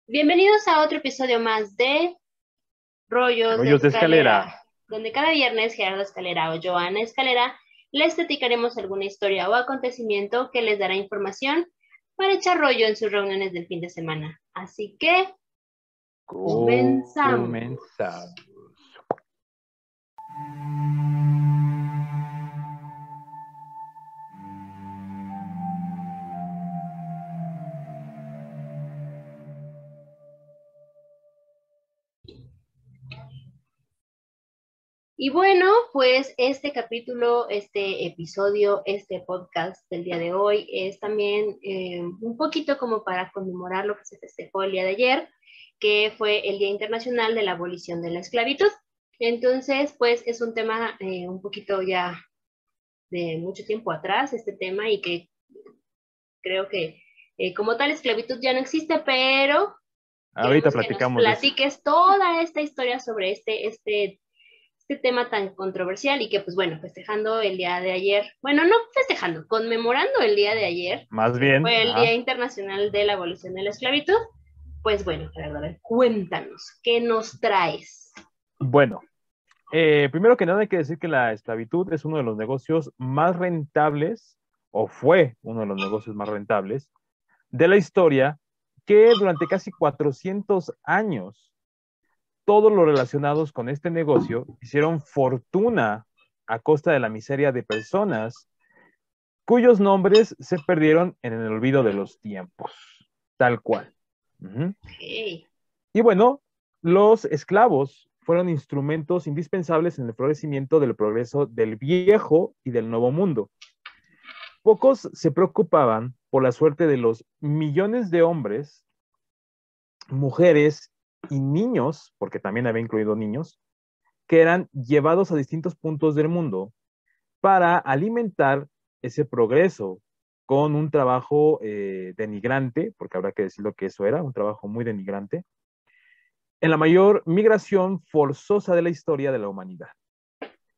Bienvenidos a otro episodio más de Rollos de Rollos de escalera. Escalera, donde cada viernes Gerardo Escalera o Joana Escalera les platicaremos alguna historia o acontecimiento que les dará información para echar rollo en sus reuniones del fin de semana. Así que comenzamos. Comenzamos. Y bueno, pues este capítulo, este episodio, este podcast del día de hoy es también un poquito como para conmemorar lo que se festejó el día de ayer, que fue el Día Internacional de la Abolición de la Esclavitud. Entonces, pues es un tema un poquito ya de mucho tiempo atrás, este tema, y que creo que como tal esclavitud ya no existe, pero Ahorita queremos que nos platicamos de eso. platiques toda esta historia sobre este tema tan controversial y que pues bueno, festejando el día de ayer, bueno, no festejando, conmemorando el día de ayer, Más que bien, fue el Día ajá. Internacional de la Abolición de la Esclavitud, pues bueno, Gerardo, a ver, cuéntanos, ¿qué nos traes? Bueno, primero que nada hay que decir que la esclavitud es uno de los negocios más rentables, o fue uno de los negocios más rentables de la historia, que durante casi 400 años, todos los relacionados con este negocio hicieron fortuna a costa de la miseria de personas cuyos nombres se perdieron en el olvido de los tiempos, tal cual. Ujú. Okay. Y bueno, los esclavos fueron instrumentos indispensables en el florecimiento del progreso del viejo y del nuevo mundo. Pocos se preocupaban por la suerte de los millones de hombres, mujeres y niños, porque también había incluido niños, que eran llevados a distintos puntos del mundo para alimentar ese progreso con un trabajo denigrante, porque habrá que decirlo que eso era, un trabajo muy denigrante, en la mayor migración forzosa de la historia de la humanidad.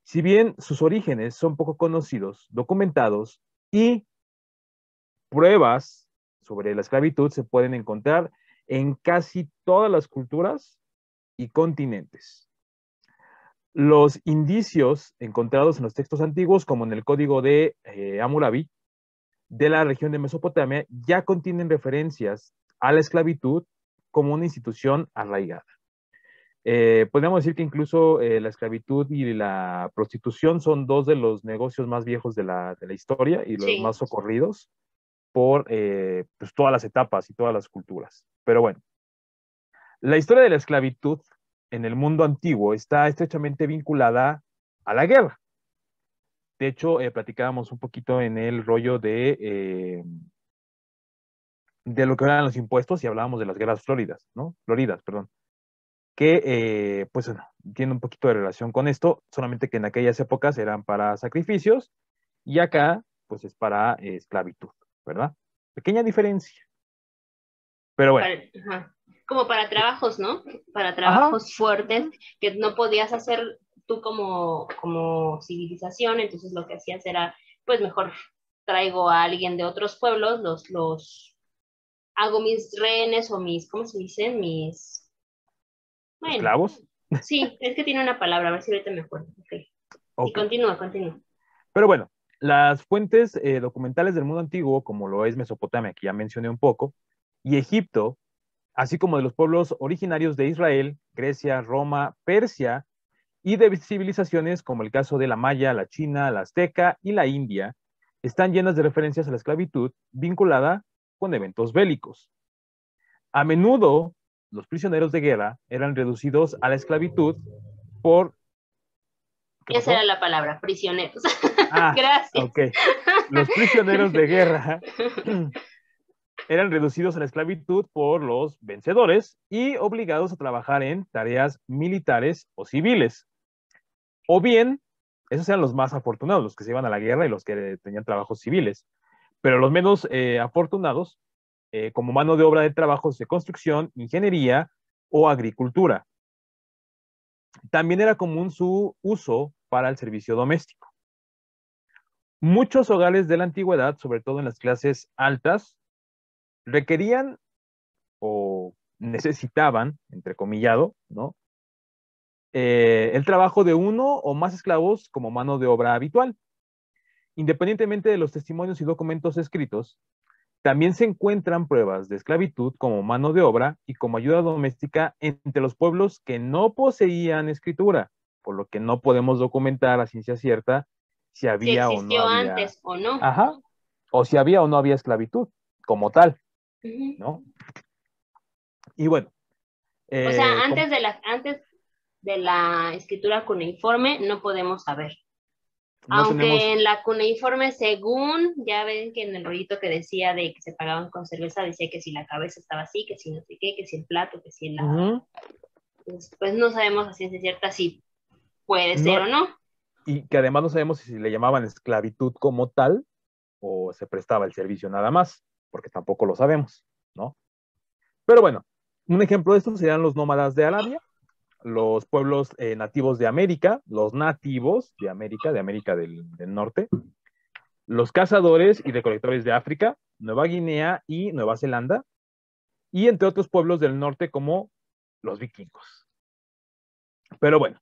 Si bien sus orígenes son poco conocidos, documentados y pruebas sobre la esclavitud se pueden encontrar en casi todas las culturas y continentes. Los indicios encontrados en los textos antiguos, como en el código de Hammurabi, de la región de Mesopotamia, ya contienen referencias a la esclavitud como una institución arraigada. Podríamos decir que incluso la esclavitud y la prostitución son dos de los negocios más viejos de la historia y los más Sí, socorridos por pues, todas las etapas y todas las culturas. Pero bueno, la historia de la esclavitud en el mundo antiguo está estrechamente vinculada a la guerra. De hecho, platicábamos un poquito en el rollo de lo que eran los impuestos y hablábamos de las guerras floridas, ¿no? Floridas, perdón. Que pues bueno, tiene un poquito de relación con esto, solamente que en aquellas épocas eran para sacrificios y acá pues es para esclavitud, ¿verdad? Pequeña diferencia, pero bueno. ajá, como para trabajos, ¿no? Para Ajá, trabajos fuertes que no podías hacer tú como civilización, entonces lo que hacías era, pues mejor traigo a alguien de otros pueblos, los hago mis rehenes o mis, ¿cómo se dicen? Bueno, esclavos, sí, es que tiene una palabra, a ver si ahorita me acuerdo. Ok. Sí, ok. continúa, continúa. Pero bueno, las fuentes documentales del mundo antiguo, como lo es Mesopotamia, que ya mencioné un poco, y Egipto, así como de los pueblos originarios de Israel, Grecia, Roma, Persia, y de civilizaciones como el caso de la maya, la china, la azteca y la india, están llenas de referencias a la esclavitud vinculada con eventos bélicos. A menudo, los prisioneros de guerra eran reducidos a la esclavitud por... ¿Qué Esa era pasó? la palabra, prisioneros. Ah, Gracias. ok. Los prisioneros de guerra eran reducidos a la esclavitud por los vencedores y obligados a trabajar en tareas militares o civiles. O bien, esos eran los más afortunados, los que se iban a la guerra y los que tenían trabajos civiles. Pero los menos afortunados, como mano de obra de trabajos de construcción, ingeniería o agricultura. También era común su uso para el servicio doméstico. Muchos hogares de la antigüedad, sobre todo en las clases altas, requerían o necesitaban, entrecomillado, ¿no? El trabajo de uno o más esclavos como mano de obra habitual. Independientemente de los testimonios y documentos escritos, también se encuentran pruebas de esclavitud como mano de obra y como ayuda doméstica entre los pueblos que no poseían escritura, por lo que no podemos documentar a ciencia cierta si Si había o no existió había, antes o no. ajá, o si había o no había esclavitud como tal, ¿no? Y bueno, O sea, como, antes de la escritura cuneiforme no podemos saber. no Aunque tenemos, en la cuneiforme, según, ya ven que en el rollito que decía de que se pagaban con cerveza, decía que si la cabeza estaba así, que si no sé qué, que si el plato, que si la... Pues no sabemos a ciencia cierta si puede ser no, o no. y que además no sabemos si le llamaban esclavitud como tal o se prestaba el servicio nada más, porque tampoco lo sabemos, ¿no? Pero bueno, un ejemplo de esto serían los nómadas de Arabia, los pueblos nativos de América, los nativos de América del Norte, los cazadores y recolectores de África, Nueva Guinea y Nueva Zelanda, y entre otros pueblos del norte como los vikingos. Pero bueno,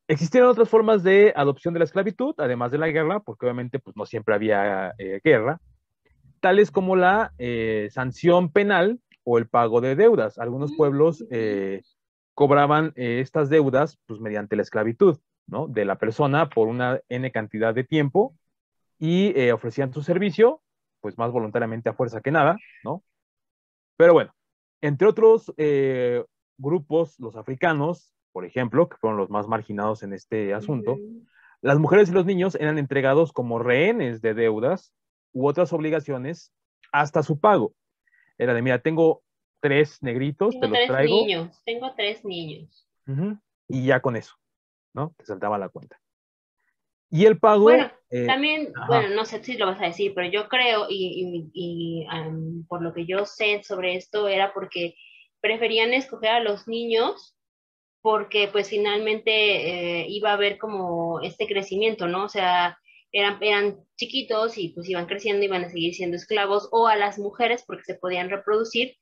existieron otras formas de adopción de la esclavitud, además de la guerra, porque obviamente pues, no siempre había guerra, tales como la sanción penal o el pago de deudas. Algunos pueblos cobraban estas deudas pues, mediante la esclavitud, ¿no? De la persona por una N cantidad de tiempo y ofrecían su servicio, pues más voluntariamente a fuerza que nada, ¿no? Pero bueno, entre otros grupos, los africanos, por ejemplo, que fueron los más marginados en este asunto, las mujeres y los niños eran entregados como rehenes de deudas u otras obligaciones hasta su pago. Era de, mira, tengo 3 negritos, te Tengo los tres traigo, niños, tengo 3 niños. y ya con eso, ¿no? Te saltaba la cuenta. Y el Bueno, pago, también, bueno, ajá, no sé si lo vas a decir, pero yo creo, por lo que yo sé sobre esto, era porque preferían escoger a los niños porque pues finalmente iba a haber como este crecimiento, ¿no? O sea, eran chiquitos y pues iban creciendo, iban a seguir siendo esclavos, o a las mujeres porque se podían reproducir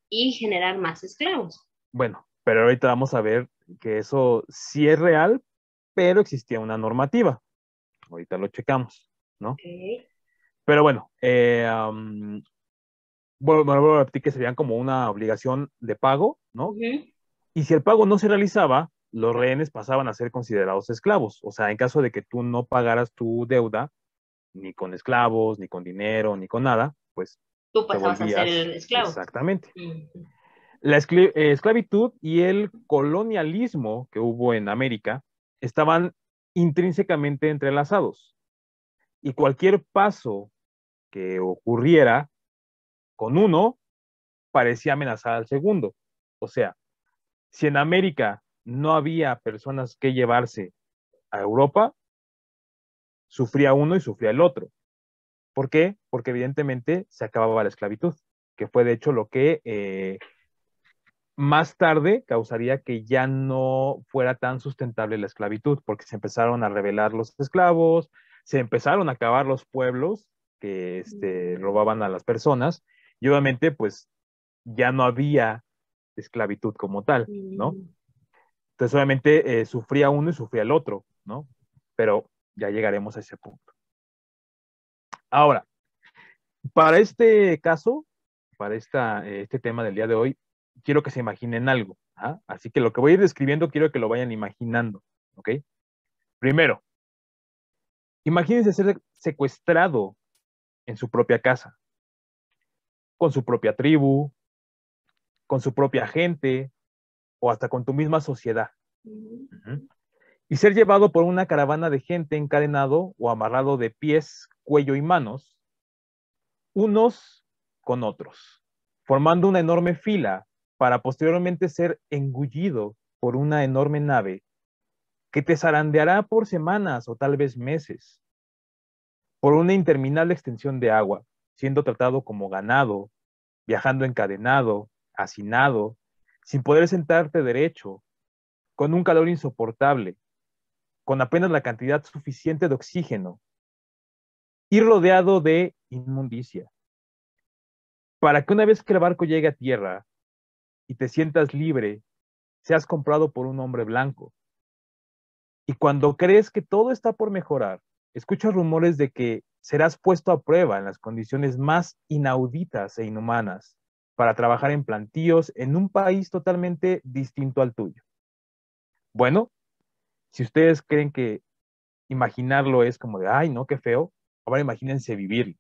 y generar más esclavos. bueno, pero ahorita vamos a ver que eso sí es real, pero existía una normativa. Ahorita lo checamos, ¿no? Okay. Pero bueno, vuelvo a repetir que serían como una obligación de pago, ¿no? Ujú. Y si el pago no se realizaba, los rehenes pasaban a ser considerados esclavos. O sea, en caso de que tú no pagaras tu deuda, ni con esclavos, ni con dinero, ni con nada, pues Tú te pasabas a ser volvías el esclavo. exactamente. Ujú. La esclavitud y el colonialismo que hubo en América estaban intrínsecamente entrelazados. Y cualquier paso que ocurriera con uno parecía amenazar al segundo. O sea, si en América no había personas que llevarse a Europa, sufría uno y sufría el otro. ¿Por qué? Porque evidentemente se acababa la esclavitud, que fue de hecho lo que más tarde causaría que ya no fuera tan sustentable la esclavitud, porque se empezaron a rebelar los esclavos, se empezaron a acabar los pueblos que robaban a las personas, y obviamente pues ya no había esclavitud como tal, ¿no? Mm. Entonces obviamente sufría uno y sufría el otro, ¿no? Pero ya llegaremos a ese punto. Ahora, para este caso, para este tema del día de hoy, quiero que se imaginen algo. ¿Ah? Así que lo que voy a ir describiendo, quiero que lo vayan imaginando. ¿Ok? Primero, imagínense ser secuestrado en su propia casa, con su propia tribu, con su propia gente o hasta con tu misma sociedad. Uh-huh. Y ser llevado por una caravana de gente encadenado o amarrado de pies, cuello y manos, unos con otros, formando una enorme fila para posteriormente ser engullido por una enorme nave que te zarandeará por semanas o tal vez meses, por una interminable extensión de agua, siendo tratado como ganado, viajando encadenado, hacinado, sin poder sentarte derecho, con un calor insoportable, con apenas la cantidad suficiente de oxígeno, y rodeado de inmundicia, para que una vez que el barco llegue a tierra, y te sientas libre, seas comprado por un hombre blanco. Y cuando crees que todo está por mejorar, escuchas rumores de que serás puesto a prueba en las condiciones más inauditas e inhumanas para trabajar en plantíos en un país totalmente distinto al tuyo. Bueno, si ustedes creen que imaginarlo es como de, ay, no, qué feo, ahora imagínense vivirlo.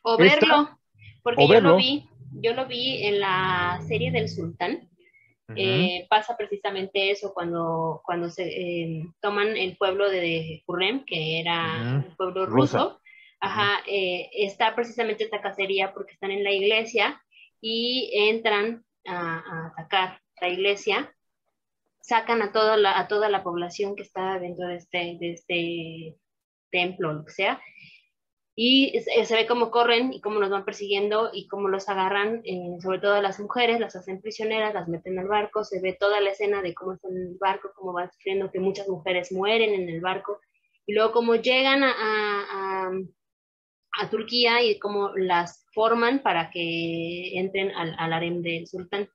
O Esta, verlo, porque o verlo. yo lo vi en la serie del Sultán. Uh-huh, Pasa precisamente eso cuando se toman el pueblo de Hurrem, que era uh-huh. un pueblo Rusa. ruso. Uh-huh. Ajá, está precisamente esta cacería porque están en la iglesia y entran a atacar la iglesia, sacan a toda la población que está dentro de este templo, lo que sea, y se ve cómo corren y cómo los van persiguiendo y cómo los agarran, sobre todo a las mujeres, las hacen prisioneras, las meten al barco, se ve toda la escena de cómo están en el barco, cómo van sufriendo, que muchas mujeres mueren en el barco, y luego cómo llegan a Turquía y cómo las forman para que entren al harem del sultán.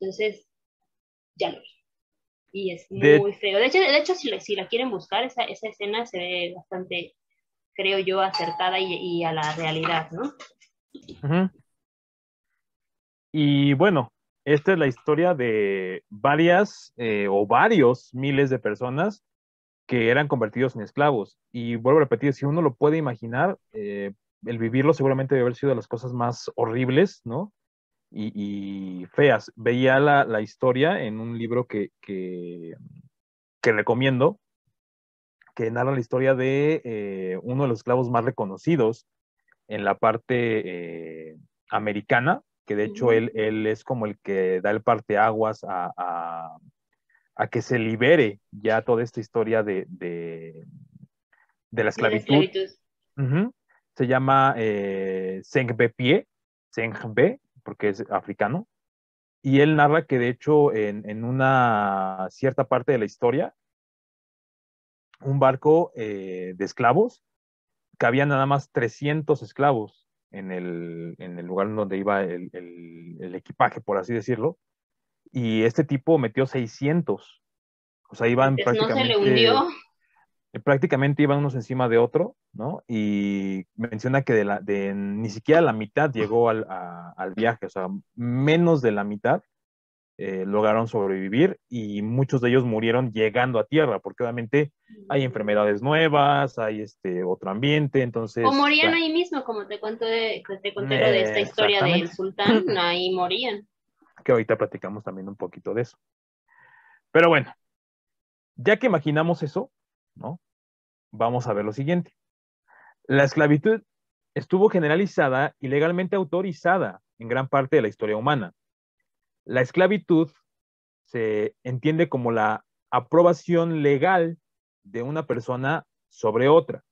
Entonces, ya lo vi. Y es De, muy feo. De hecho si la quieren buscar, esa escena se ve bastante, creo yo, acertada y a la realidad, ¿no? uh-huh. Y bueno, esta es la historia de varias o varios miles de personas que eran convertidos en esclavos. Y vuelvo a repetir, si uno lo puede imaginar, el vivirlo seguramente debe haber sido de las cosas más horribles, ¿no? Y feas. Veía la historia en un libro que recomiendo, que narra la historia de uno de los esclavos más reconocidos en la parte americana, que de hecho él es como el que da el parteaguas a que se libere ya toda esta historia de la De la esclavitud. esclavitud. Uh-huh. Se llama Sengbepie, Sengbe, porque es africano, y él narra que de hecho en una cierta parte de la historia, un barco de esclavos, que había nada más 300 esclavos en el lugar donde iba el equipaje, por así decirlo, y este tipo metió 600. O sea, iban Entonces no se le hundió. prácticamente iban unos encima de otro, ¿no? Y menciona que de ni siquiera la mitad llegó al viaje, o sea, menos de la mitad lograron sobrevivir y muchos de ellos murieron llegando a tierra, porque obviamente hay enfermedades nuevas, hay otro ambiente, O entonces, morían bueno, ahí mismo, como te conté lo de esta historia del exactamente, sultán, ahí morían. que ahorita platicamos también un poquito de eso. Pero bueno, ya que imaginamos eso, ¿no? Vamos a ver lo siguiente. La esclavitud estuvo generalizada y legalmente autorizada en gran parte de la historia humana. La esclavitud se entiende como la aprobación legal de una persona sobre otra.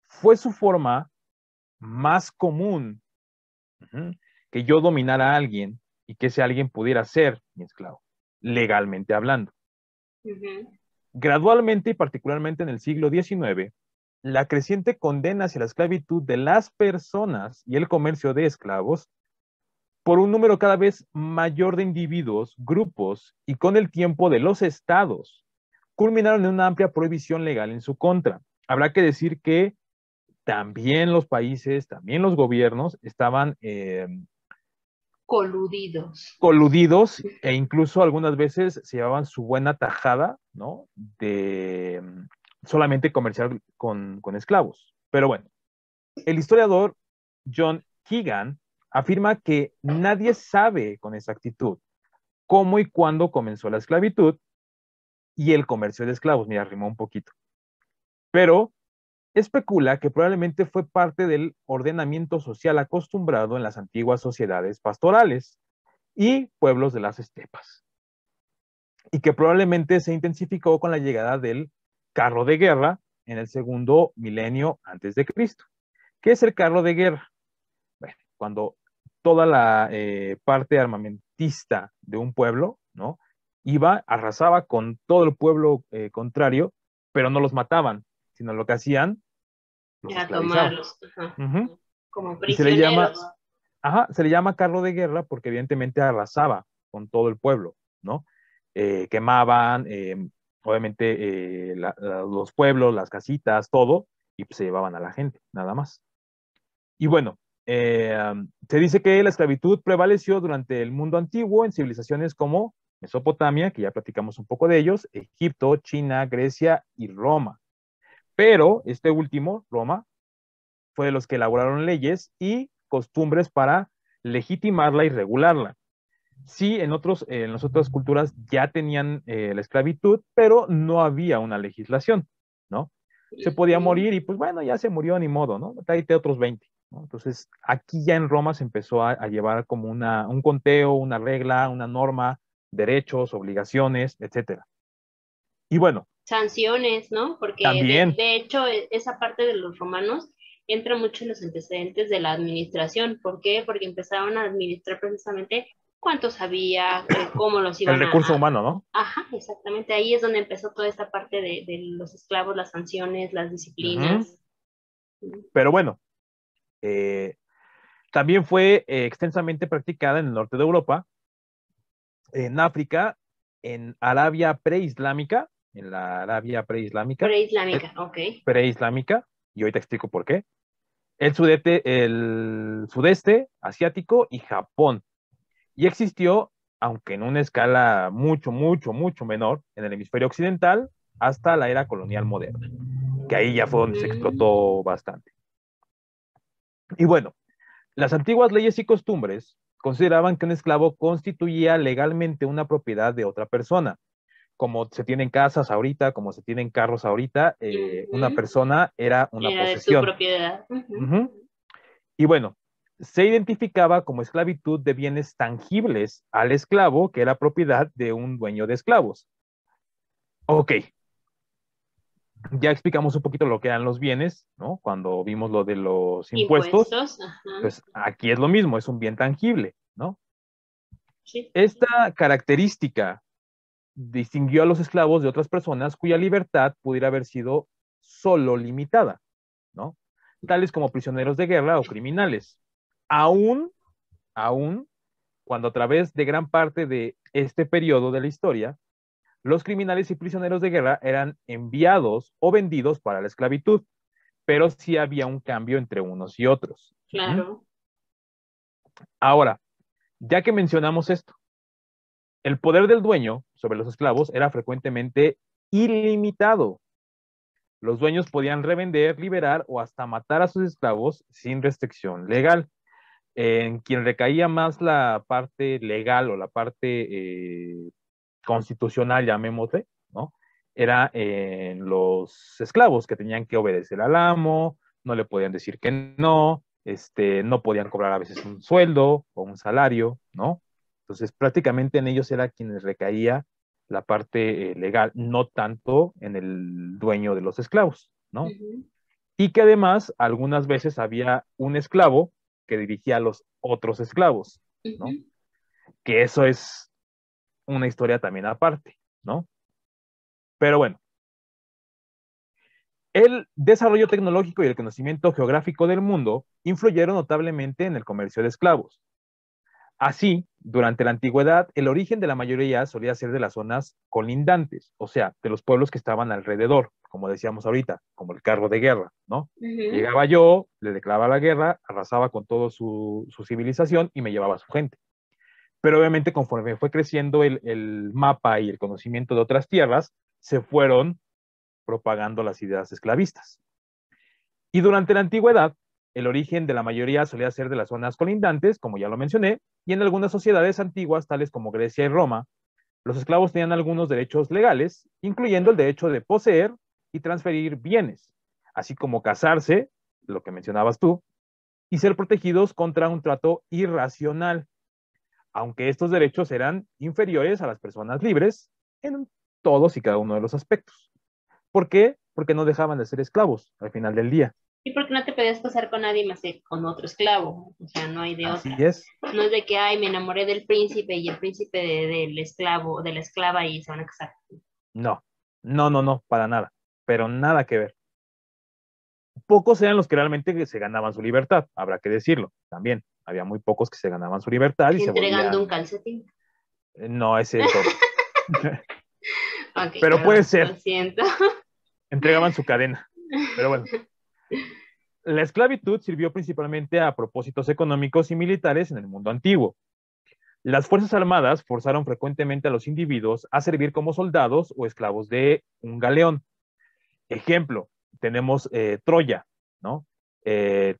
Fue su forma más común, que yo dominara a alguien y que ese alguien pudiera ser mi esclavo, legalmente hablando. Gradualmente y particularmente en el siglo XIX, la creciente condena hacia la esclavitud de las personas y el comercio de esclavos por un número cada vez mayor de individuos, grupos y con el tiempo de los estados, culminaron en una amplia prohibición legal en su contra. Habrá que decir que también los países, también los gobiernos estaban Coludidos. coludidos e incluso algunas veces se llevaban su buena tajada, ¿no? De solamente comerciar con esclavos. Pero bueno, el historiador John Keegan afirma que nadie sabe con exactitud cómo y cuándo comenzó la esclavitud y el comercio de esclavos. Mira, rimó un poquito. Pero especula que probablemente fue parte del ordenamiento social acostumbrado en las antiguas sociedades pastorales y pueblos de las estepas, y que probablemente se intensificó con la llegada del carro de guerra en el segundo milenio antes de Cristo. ¿Qué es el carro de guerra? Bueno, cuando toda la parte armamentista de un pueblo, ¿no? Iba, arrasaba con todo el pueblo contrario, pero no los mataban, sino lo que hacían, los A esclavizaban. tomarlos, ajá, Uh-huh. como Y se le llama, prisioneros. se le llama carro de guerra porque evidentemente arrasaba con todo el pueblo, ¿no? Quemaban, obviamente, los pueblos, las casitas, todo, y pues, se llevaban a la gente, nada más. Y bueno, se dice que la esclavitud prevaleció durante el mundo antiguo en civilizaciones como Mesopotamia, que ya platicamos un poco de ellos, Egipto, China, Grecia y Roma. Pero este último, Roma, fue de los que elaboraron leyes y costumbres para legitimarla y regularla. Sí, en las otras culturas ya tenían la esclavitud, pero no había una legislación, ¿no? Se podía morir y pues bueno, ya se murió, ni modo, ¿no? Tráete otros 20, ¿no? Entonces, aquí ya en Roma se empezó a llevar como un conteo, una regla, una norma, derechos, obligaciones, etcétera. Y bueno, Sanciones, ¿no? Porque también de hecho esa parte de los romanos entra mucho en los antecedentes de la administración. ¿Por qué? Porque empezaron a administrar precisamente cuántos había, cómo los el iban recurso humano, ¿no? Ajá, exactamente. Ahí es donde empezó toda esta parte de los esclavos, las sanciones, las Ujú. disciplinas. Pero bueno, eh, también fue extensamente practicada en el norte de Europa, en África, en Arabia preislámica, en la Arabia preislámica, Preislámica, ok. preislámica, y hoy te explico por qué. El sudeste asiático y Japón. Y existió, aunque en una escala mucho, mucho, mucho menor, en el hemisferio occidental, hasta la era colonial moderna, que ahí ya fue donde se Mm, explotó bastante. Y bueno, las antiguas leyes y costumbres consideraban que un esclavo constituía legalmente una propiedad de otra persona. Como se tienen casas ahorita, como se tienen carros ahorita, una ujú. persona era una Era de tu posesión. propiedad. Ujú. Ujú. Y bueno, se identificaba como esclavitud de bienes tangibles al esclavo, que era propiedad de un dueño de esclavos. Ok, ya explicamos un poquito lo que eran los bienes, ¿no? Cuando vimos lo de los impuestos, Impuestos, ajá. pues aquí es lo mismo, es un bien tangible, ¿no? Sí. Esta característica distinguió a los esclavos de otras personas cuya libertad pudiera haber sido solo limitada, ¿no? Tales como prisioneros de guerra o criminales. Aún, aún, cuando a través de gran parte de este periodo de la historia, los criminales y prisioneros de guerra eran enviados o vendidos para la esclavitud, pero sí había un cambio entre unos y otros. Claro. Ahora, ya que mencionamos esto, el poder del dueño sobre los esclavos era frecuentemente ilimitado. Los dueños podían revender, liberar o hasta matar a sus esclavos sin restricción legal. En quien recaía más la parte legal o la parte constitucional, llamémosle, ¿no? Era en los esclavos que tenían que obedecer al amo, no le podían decir que no, no podían cobrar a veces un sueldo o un salario, ¿no? Entonces, prácticamente en ellos era quienes recaía la parte legal, no tanto en el dueño de los esclavos, ¿no? Ujú. Y que además algunas veces había un esclavo que dirigía a los otros esclavos, ¿no? Ujú. Que eso es una historia también aparte, ¿no? Pero bueno, el desarrollo tecnológico y el conocimiento geográfico del mundo influyeron notablemente en el comercio de esclavos. Así, durante la antigüedad, el origen de la mayoría solía ser de las zonas colindantes, o sea, de los pueblos que estaban alrededor, como decíamos ahorita, como el carro de guerra, ¿no? Ujú. Llegaba yo, le declaraba la guerra, arrasaba con toda su civilización y me llevaba a su gente. Pero obviamente conforme fue creciendo el mapa y el conocimiento de otras tierras, se fueron propagando las ideas esclavistas. Y durante la antigüedad, el origen de la mayoría solía ser de las zonas colindantes, como ya lo mencioné, y en algunas sociedades antiguas, tales como Grecia y Roma, los esclavos tenían algunos derechos legales, incluyendo el derecho de poseer y transferir bienes, así como casarse, lo que mencionabas tú, y ser protegidos contra un trato irracional, aunque estos derechos eran inferiores a las personas libres en todos y cada uno de los aspectos. ¿Por qué? Porque no dejaban de ser esclavos al final del día. ¿Y por qué no te podías casar con nadie más que con otro esclavo? O sea, no hay de Así otra. es. No es de que, ay, me enamoré del príncipe y el príncipe del esclavo, de la esclava y se van a casar. No, no, no, no, para nada. Pero nada que ver. Pocos eran los que realmente se ganaban su libertad, habrá que decirlo también. Había muy pocos que se ganaban su libertad y se Entregando un volvían... calcetín. No, ese es otro. Ok, Pero puede perdón, lo ser. siento. Entregaban su cadena. Pero bueno. La esclavitud sirvió principalmente a propósitos económicos y militares en el mundo antiguo. Las Fuerzas Armadas forzaron frecuentemente a los individuos a servir como soldados o esclavos de un galeón. Ejemplo, tenemos Troya, ¿no?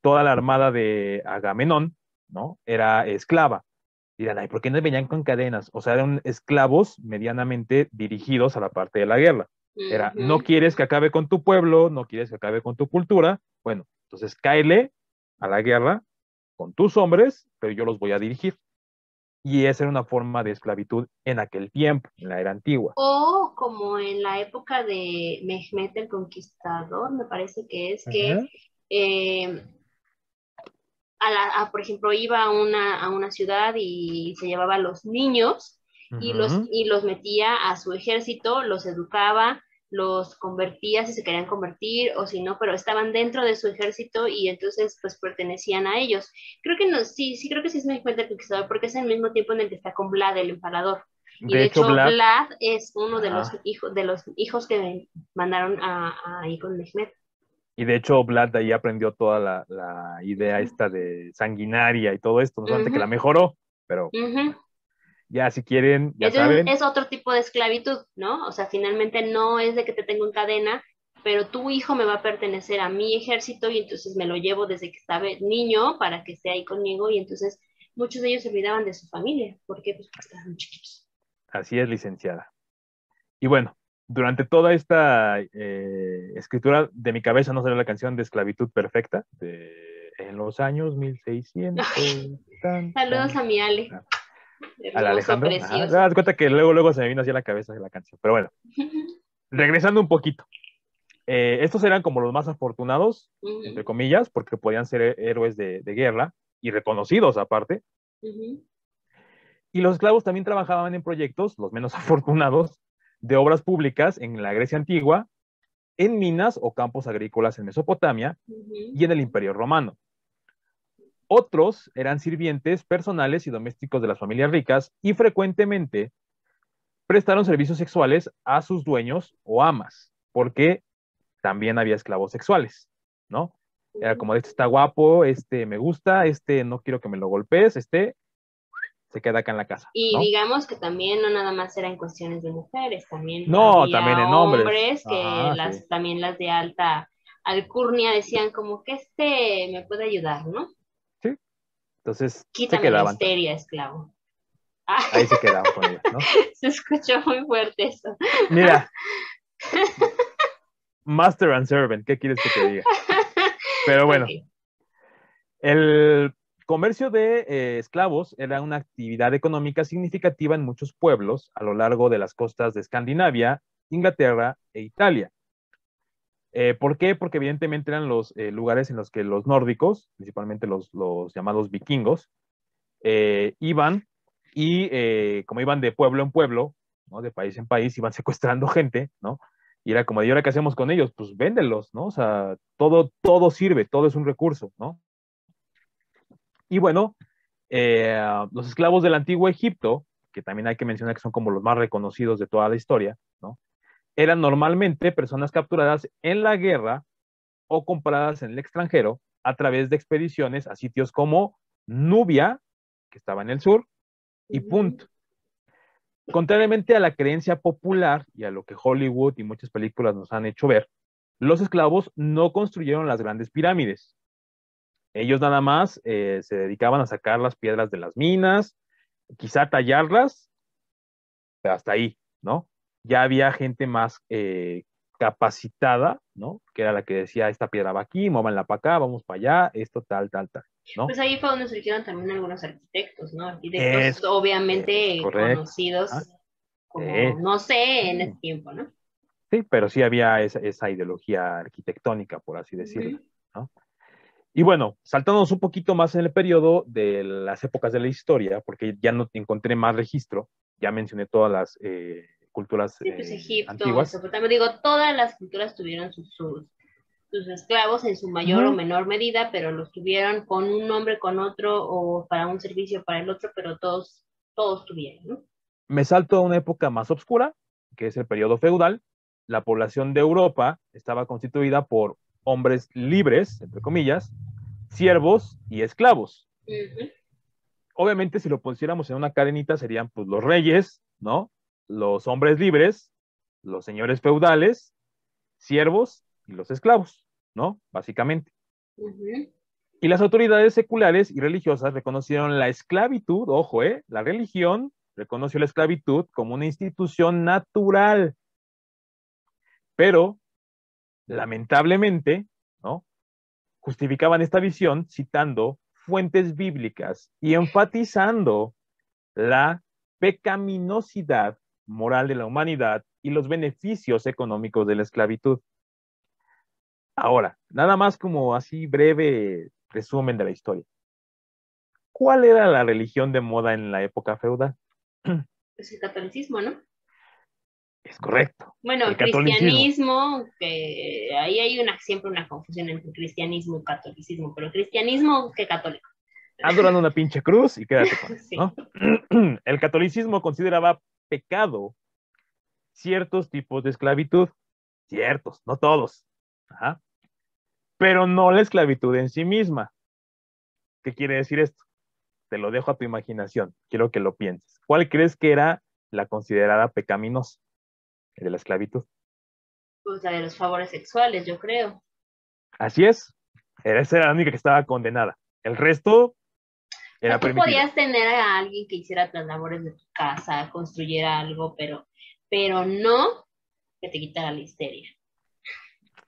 Toda la armada de Agamenón, ¿no? Era esclava. Dirán, ay, ¿por qué no venían con cadenas? O sea, eran esclavos medianamente dirigidos a la parte de la guerra. Era, no Ujú. quieres que acabe con tu pueblo, no quieres que acabe con tu cultura, bueno, entonces cáele a la guerra con tus hombres, pero yo los voy a dirigir. Y esa era una forma de esclavitud en aquel tiempo, en la era antigua. O como en la época de Mehmet el Conquistador, me parece que es que, Ajá. eh, por ejemplo, iba a una ciudad y se llevaba a los niños Ujú. y los metía a su ejército, los educaba, los convertía si se querían convertir o si no, pero estaban dentro de su ejército y entonces pues pertenecían a ellos. Creo que no, sí, sí creo que sí es Mehmet el Conquistador porque es el mismo tiempo en el que está con Vlad el Empalador. Y De de hecho, hecho, Vlad, Vlad es uno ajá. de los hijos que mandaron ahí con Mehmet. Y de hecho, Vlad de ahí aprendió toda la idea Ujú, esta de sanguinaria y todo esto, no solamente que ujú, la mejoró, pero ujú. ya si quieren, ya Entonces saben, es otro tipo de esclavitud, ¿no? O sea, finalmente no es de que te tengo en cadena, pero tu hijo me va a pertenecer a mi ejército y entonces me lo llevo desde que estaba niño para que esté ahí conmigo y entonces muchos de ellos se olvidaban de su familia. ¿Por qué? Pues porque estaban muy chiquitos. así es, licenciada. Y bueno, durante toda esta escritura de mi cabeza no salió la canción de Esclavitud Perfecta, en los años 1600, tan, Saludos tan, a mi Ale, tan. Al hermoso, Alejandro, ajá, precioso. das cuenta que luego se me vino así a la cabeza la canción, pero bueno, regresando un poquito. Estos eran como los más afortunados, entre Ujú, comillas, porque podían ser héroes de guerra y reconocidos aparte. ujú, Y los esclavos también trabajaban en proyectos, los menos afortunados, de obras públicas en la Grecia antigua, en minas o campos agrícolas en Mesopotamia ujú. y en el Imperio Romano. Otros eran sirvientes personales y domésticos de las familias ricas y frecuentemente prestaron servicios sexuales a sus dueños o amas, porque también había esclavos sexuales, ¿no? Era como, este está guapo, este me gusta, este no quiero que me lo golpees, este se queda acá en la casa, Y ¿no? digamos que también no nada más eran cuestiones de mujeres, también No, también había en hombres. hombres que Ajá, sí. también las de alta alcurnia decían como que este me puede ayudar, ¿no? Sí. Entonces se Quítame la quedaban también. histeria, esclavo. Ah, Ahí se quedaban con ellas, ¿no? se escuchó muy fuerte eso. Mira, Master and Servant, ¿qué quieres que te diga? Pero bueno, Ok. el comercio de esclavos era una actividad económica significativa en muchos pueblos a lo largo de las costas de Escandinavia, Inglaterra e Italia. ¿Por qué? Porque evidentemente eran los lugares en los que los nórdicos, principalmente los llamados vikingos, iban y como iban de pueblo en pueblo, ¿no? De país en país, iban secuestrando gente, ¿no? Y era como, ¿y ahora qué hacemos con ellos? Pues véndelos, ¿no? O sea, todo sirve, todo es un recurso, ¿no? Y bueno, los esclavos del antiguo Egipto, que también hay que mencionar que son como los más reconocidos de toda la historia, ¿no? Eran normalmente personas capturadas en la guerra o compradas en el extranjero a través de expediciones a sitios como Nubia, que estaba en el sur, y Punt. Ujú. Contrariamente a la creencia popular y a lo que Hollywood y muchas películas nos han hecho ver, los esclavos no construyeron las grandes pirámides. Ellos nada más se dedicaban a sacar las piedras de las minas, quizá tallarlas, pero hasta ahí, ¿no? Ya había gente más capacitada, ¿no? Que era la que decía, esta piedra va aquí, muévanla para acá, vamos para allá, esto tal, tal, tal, ¿no? Pues ahí fue donde surgieron también algunos arquitectos, ¿no? Arquitectos Es, es obviamente correcto. conocidos Ajá. como, no sé, en ese Sí, tiempo, ¿no? sí, pero sí había esa ideología arquitectónica, por así decirlo, Ujú. ¿no? Y bueno, saltándonos un poquito más en el periodo de las épocas de la historia, porque ya no encontré más registro, ya mencioné todas las culturas Sí, pues Egipto, antiguas. Mesopotamia, digo, todas las culturas tuvieron sus sus esclavos en su mayor o menor medida, pero los tuvieron con un nombre, con otro, o para un servicio para el otro, pero todos tuvieron, ¿no? Me salto a una época más oscura, que es el periodo feudal. La población de Europa estaba constituida por hombres libres, entre comillas, siervos y esclavos. Uh-huh. Obviamente, si lo pusiéramos en una cadenita, serían pues los reyes, ¿no? Los hombres libres, los señores feudales, siervos y los esclavos, ¿no? Básicamente. Uh-huh. Y las autoridades seculares y religiosas reconocieron la esclavitud, ojo, la religión reconoció la esclavitud como una institución natural, pero lamentablemente, ¿no? Justificaban esta visión citando fuentes bíblicas y enfatizando la pecaminosidad moral de la humanidad y los beneficios económicos de la esclavitud. Ahora, nada más como así breve resumen de la historia. ¿Cuál era la religión de moda en la época feudal? Es el catolicismo, ¿no? Es correcto. Bueno, El el catolicismo. cristianismo, que ahí hay siempre una confusión entre cristianismo y catolicismo, pero cristianismo que católico. Adorando una pinche cruz y quédate con eso, Sí. ¿no? El catolicismo consideraba pecado ciertos tipos de esclavitud, ciertos, no todos, ajá, pero no la esclavitud en sí misma. ¿Qué quiere decir esto? Te lo dejo a tu imaginación, quiero que lo pienses. ¿Cuál crees que era la considerada pecaminosa de la esclavitud? Pues la de los favores sexuales, yo creo. Así es, esa era la única que estaba condenada. El resto O sea, era tú permitido. podías tener a alguien que hiciera las labores de tu casa, construyera algo, pero no que te quitara la histeria.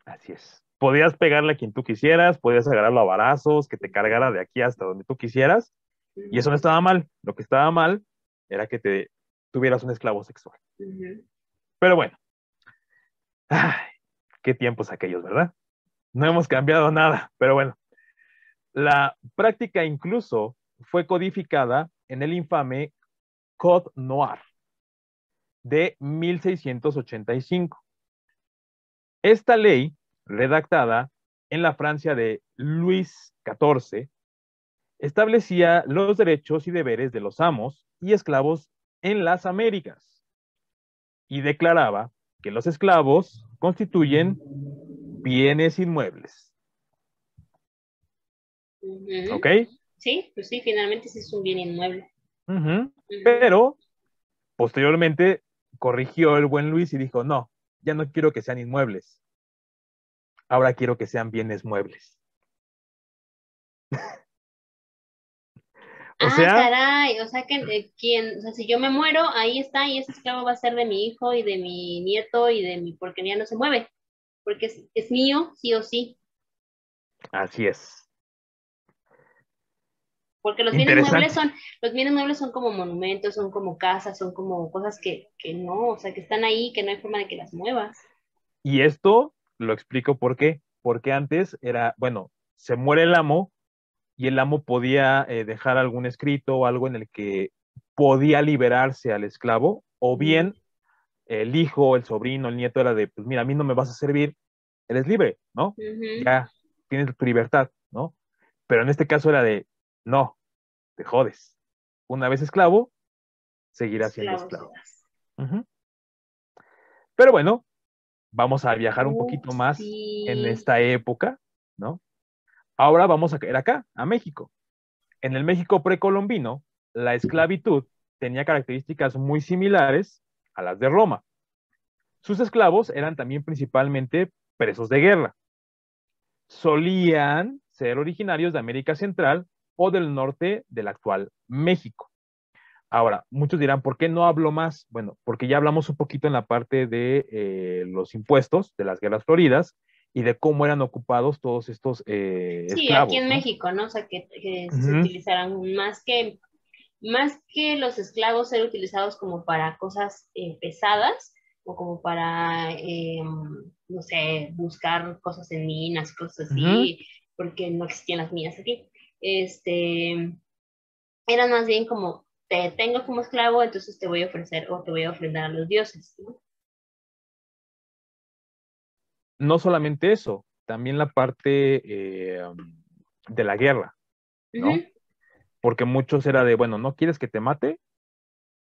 Así es. Podías pegarle a quien tú quisieras, podías agarrarlo a varazos, que te cargara de aquí hasta donde tú quisieras, y eso no estaba mal. Lo que estaba mal era que te tuvieras un esclavo sexual. Uh-huh. Pero bueno, ay, qué tiempos aquellos, ¿verdad? No hemos cambiado nada, pero bueno. La práctica incluso fue codificada en el infame Code Noir de 1685. Esta ley, redactada en la Francia de Luis XIV, establecía los derechos y deberes de los amos y esclavos en las Américas y declaraba que los esclavos constituyen bienes inmuebles. Uh-huh. ¿Ok? Sí, pues sí, finalmente sí es un bien inmueble. Uh-huh. Uh-huh. Pero posteriormente corrigió el buen Luis y dijo, no, ya no quiero que sean inmuebles, ahora quiero que sean bienes muebles. O Ah, sea, caray, o sea que o sea, si yo me muero, ahí está, y ese esclavo va a ser de mi hijo y de mi nieto y de mi, porque ya no se mueve, porque es mío, sí o sí. así es. Porque Interesante. los bienes muebles son como monumentos, son como casas, son como cosas que no, o sea, que están ahí, que no hay forma de que las muevas. Y esto lo explico por qué. Porque antes era, bueno, se muere el amo y el amo podía dejar algún escrito o algo en el que podía liberarse al esclavo, o Ujú. bien el hijo, el sobrino, el nieto era de, pues mira, a mí no me vas a servir, eres libre, ¿no? Ujú. Ya tienes tu libertad, ¿no? Pero en este caso era de, no, te jodes. Una vez esclavo, seguirá siendo Esclavos esclavo. serás. Uh-huh. Pero bueno, vamos a viajar un poquito más en Sí. esta época, ¿no? Ahora vamos a caer acá, a México. En el México precolombino, la esclavitud tenía características muy similares a las de Roma. Sus esclavos eran también principalmente presos de guerra. Solían ser originarios de América Central o del norte del actual México. Ahora, muchos dirán, ¿por qué no hablo más? Bueno, porque ya hablamos un poquito en la parte de los impuestos, de las guerras floridas y de cómo eran ocupados todos estos Sí, aquí esclavos, en ¿no? México, ¿no? O sea, que se Uh-huh. utilizaran más que los esclavos ser utilizados como para cosas pesadas o como para, no sé, buscar cosas en minas, cosas Uh-huh. así, porque no existían las minas aquí. Eran más bien como, te tengo como esclavo, entonces te voy a ofrecer o te voy a ofrendar a los dioses, ¿no? No solamente eso, también la parte de la guerra, ¿no? Ujú. Porque muchos era de, bueno, ¿no quieres que te mate?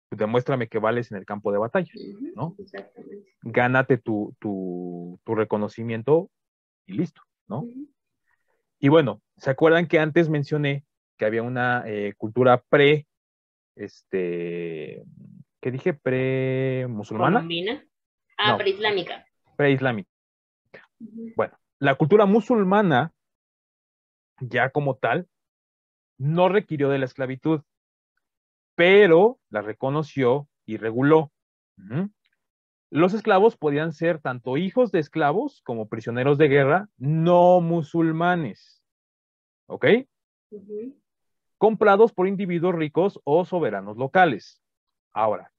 Pues demuéstrame que vales en el campo de batalla, Ujú, ¿no? exactamente. Gánate tu reconocimiento y listo, ¿no? Ujú. Y bueno, ¿se acuerdan que antes mencioné que había una cultura este, ¿qué dije? ¿Pre-musulmana? Colombina. Ah, No, preislámica. preislámica. Ujú. Bueno, la cultura musulmana, ya como tal, no requirió de la esclavitud, pero la reconoció y reguló. Ujú. Los esclavos podían ser tanto hijos de esclavos como prisioneros de guerra no musulmanes, ¿ok? Ujú. Comprados por individuos ricos o soberanos locales. Ahora,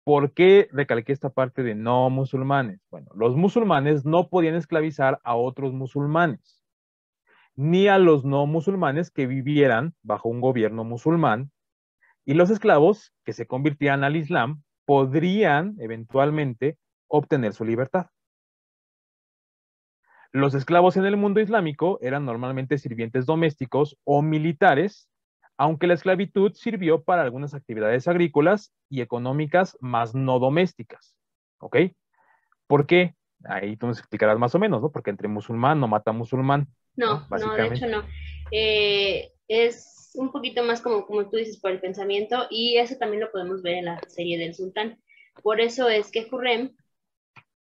¿por qué recalqué esta parte de no musulmanes? Bueno, los musulmanes no podían esclavizar a otros musulmanes, ni a los no musulmanes que vivieran bajo un gobierno musulmán, y los esclavos que se convirtieran al Islam podrían eventualmente obtener su libertad. Los esclavos en el mundo islámico eran normalmente sirvientes domésticos o militares, aunque la esclavitud sirvió para algunas actividades agrícolas y económicas, más no domésticas. ¿Ok? ¿Por qué? Ahí tú nos explicarás más o menos, ¿no? Porque entre musulmán no mata musulmán, ¿no? No, no, de hecho Básicamente. no. Es un poquito más como tú dices, por el pensamiento, y eso también lo podemos ver en la serie del sultán. Por eso es que Hurrem,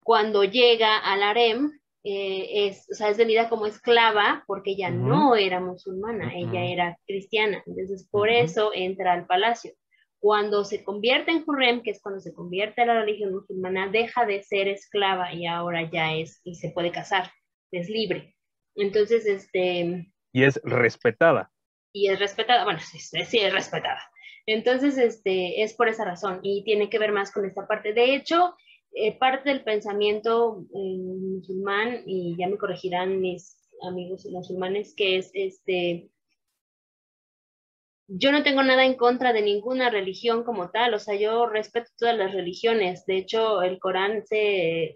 cuando llega al harem, o sea, es vendida como esclava porque ella Ujú, no era musulmana, ella ujú, era cristiana. Entonces, por ujú. eso entra al palacio. Cuando se convierte en Hurrem, que es cuando se convierte a la religión musulmana, deja de ser esclava y ahora ya es, y se puede casar, es libre. Entonces, Y es respetada. y es respetada, bueno, sí, sí es respetada. Entonces, es por esa razón y tiene que ver más con esta parte. De hecho, parte del pensamiento musulmán, y ya me corregirán mis amigos musulmanes, que es yo no tengo nada en contra de ninguna religión como tal, o sea, yo respeto todas las religiones. De hecho, el Corán se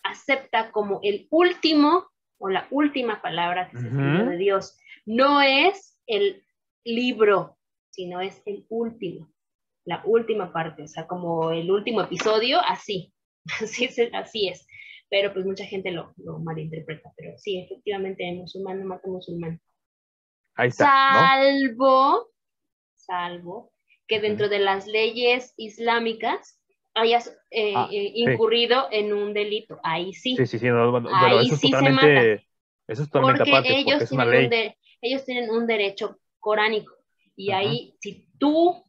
acepta como el último o la última palabra que se escribió Ujú. de Dios. No es el libro, sino es el último, la última parte, o sea, como el último episodio, así, así es. Pero pues mucha gente lo malinterpreta, pero sí, efectivamente, el musulmán no mata musulmán. Ahí está, ¿no? Salvo, salvo que Ujú. dentro de las leyes islámicas hayas Ah, sí, incurrido en un delito. sí, sí, sí, no, bueno, pero Ahí sí se mata, eso es totalmente porque aparte, porque es una ley. ellos tienen un derecho coránico. Y Ujú. ahí, si tú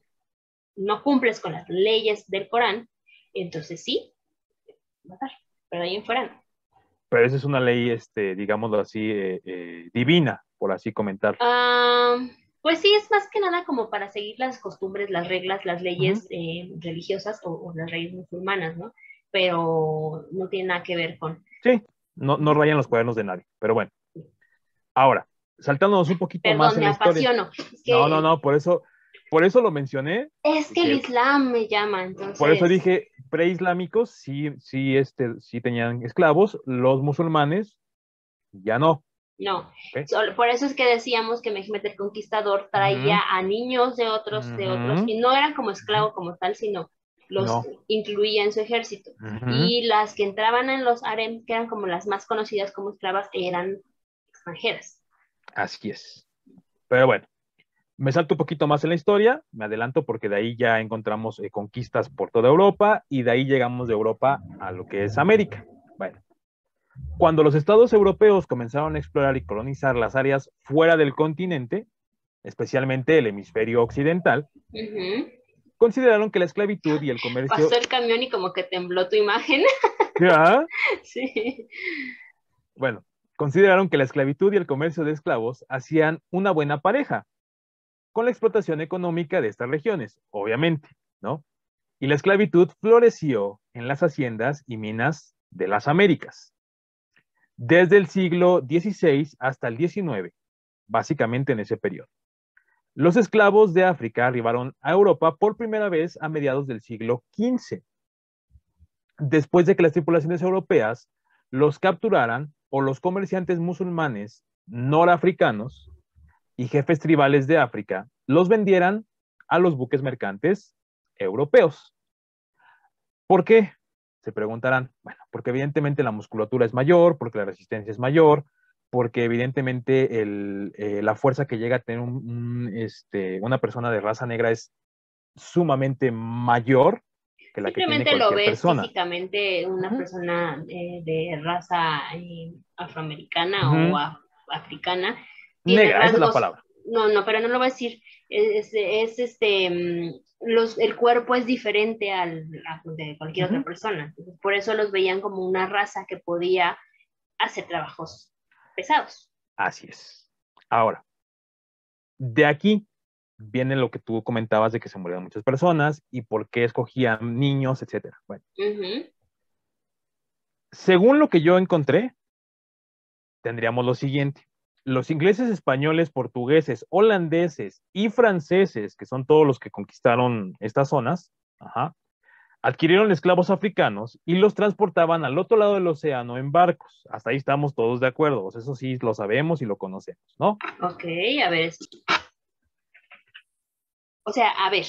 no cumples con las leyes del Corán, entonces sí, matar. Pero ahí en fuera no. Pero esa es una ley, digámoslo así, divina, por así comentar. Ah, pues sí, es más que nada como para seguir las costumbres, las reglas, las Ujú. leyes religiosas o las leyes musulmanas, ¿no? Pero no tiene nada que ver con... Sí, no, no rayan los cuadernos de nadie, pero bueno. Ahora, saltándonos un poquito más Perdón, en me la historia. apasiono. No, no, no, por eso lo mencioné, Es que el que Islam me llama, por eso entonces, dije preislámicos, sí, sí, sí tenían esclavos, los musulmanes ya no. no. ¿Ok? Por eso es que decíamos que Mehmet el Conquistador traía Ujú, a niños de otros, ujú, y no eran como ujú. esclavo como tal, sino los No. incluía en su ejército. Ujú. Y las que entraban en los harem, que eran como las más conocidas como esclavas, eran extranjeras. Así es. Pero bueno, me salto un poquito más en la historia, me adelanto porque de ahí ya encontramos conquistas por toda Europa y de ahí llegamos de Europa a lo que es América. Bueno, cuando los estados europeos comenzaron a explorar y colonizar las áreas fuera del continente, especialmente el hemisferio occidental, Ujú. consideraron que la esclavitud y el Pasó comercio, el camión y como que tembló tu imagen. ¿ya? Sí. Bueno, consideraron que la esclavitud y el comercio de esclavos hacían una buena pareja con la explotación económica de estas regiones, obviamente, ¿no? Y la esclavitud floreció en las haciendas y minas de las Américas, desde el siglo XVI hasta el XIX, básicamente en ese periodo. Los esclavos de África arribaron a Europa por primera vez a mediados del siglo XV, después de que las tripulaciones europeas los capturaran o los comerciantes musulmanes norafricanos y jefes tribales de África los vendieran a los buques mercantes europeos. ¿Por qué? Se preguntarán. Bueno, porque evidentemente la musculatura es mayor, porque la resistencia es mayor, porque evidentemente la fuerza que llega a tener una persona de raza negra es sumamente mayor que la que tiene Simplemente lo cualquier ves persona. físicamente una persona de raza afroamericana o Ujú. africana, tiene Negra, esa es la rasgos, palabra. no, no, pero no lo voy a decir, el cuerpo es diferente de cualquier otra Ujú. persona. Entonces, por eso los veían como una raza que podía hacer trabajos pesados. Así es. Ahora, de aquí viene lo que tú comentabas de que se murieron muchas personas y por qué escogían niños, etcétera. Bueno, Ujú. según lo que yo encontré, tendríamos lo siguiente. Los ingleses, españoles, portugueses, holandeses y franceses, que son todos los que conquistaron estas zonas, ajá, adquirieron esclavos africanos y los transportaban al otro lado del océano en barcos. Hasta ahí estamos todos de acuerdo. O sea, eso sí lo sabemos y lo conocemos, ¿no? Ok, a ver. O sea, a ver,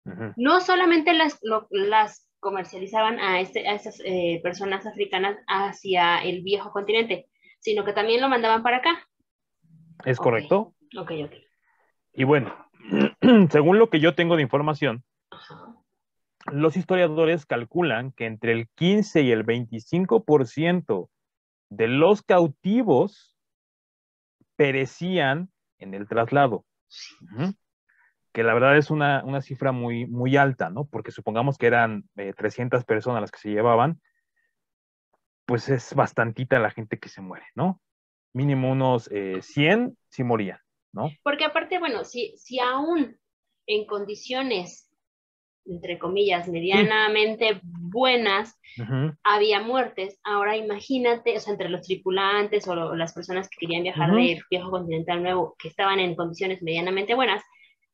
Ujú. no solamente las comercializaban a estas personas africanas hacia el viejo continente, sino que también lo mandaban para acá. ¿Es Ok, correcto? ok, ok. Y bueno, según lo que yo tengo de información, Ajá. los historiadores calculan que entre el 15 y el 25% de los cautivos perecían en el traslado. Ujú. Que la verdad es una cifra muy, muy alta, ¿no? Porque supongamos que eran 300 personas las que se llevaban, pues es bastantita la gente que se muere, ¿no? Mínimo unos 100 sí morían, ¿no? Porque aparte, bueno, si aún en condiciones, entre comillas, Sí. medianamente buenas, Ujú, había muertes, ahora imagínate, o sea, entre los tripulantes o las personas que querían viajar ujú. del viejo continente al nuevo, que estaban en condiciones medianamente buenas,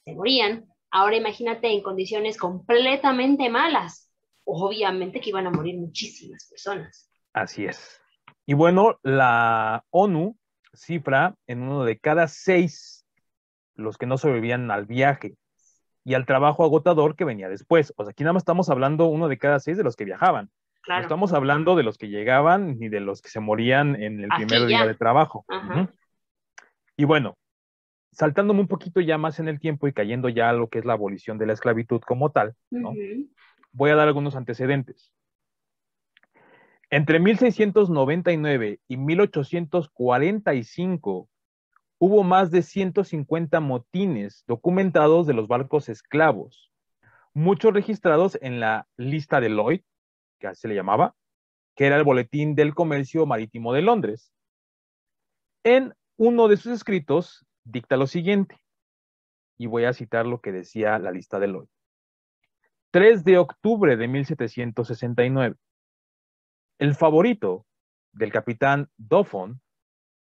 se morían. Ahora imagínate en condiciones completamente malas. Obviamente que iban a morir muchísimas personas. Así es. Y bueno, la ONU cifra en uno de cada 6 los que no sobrevivían al viaje y al trabajo agotador que venía después. O sea, aquí nada más estamos hablando uno de cada 6 de los que viajaban. No Claro, estamos hablando de los que llegaban ni de los que se morían en el primer aquí día de ya. trabajo. Ajá. Ujú. Y bueno, saltándome un poquito ya más en el tiempo y cayendo ya a lo que es la abolición de la esclavitud como tal, ¿no? Ujú. Voy a dar algunos antecedentes. Entre 1699 y 1845 hubo más de 150 motines documentados de los barcos esclavos, muchos registrados en la lista de Lloyd, que así se le llamaba, que era el Boletín del Comercio Marítimo de Londres. En uno de sus escritos dicta lo siguiente, y voy a citar lo que decía la lista de Lloyd. 3 de octubre de 1769. El favorito del capitán Dauphin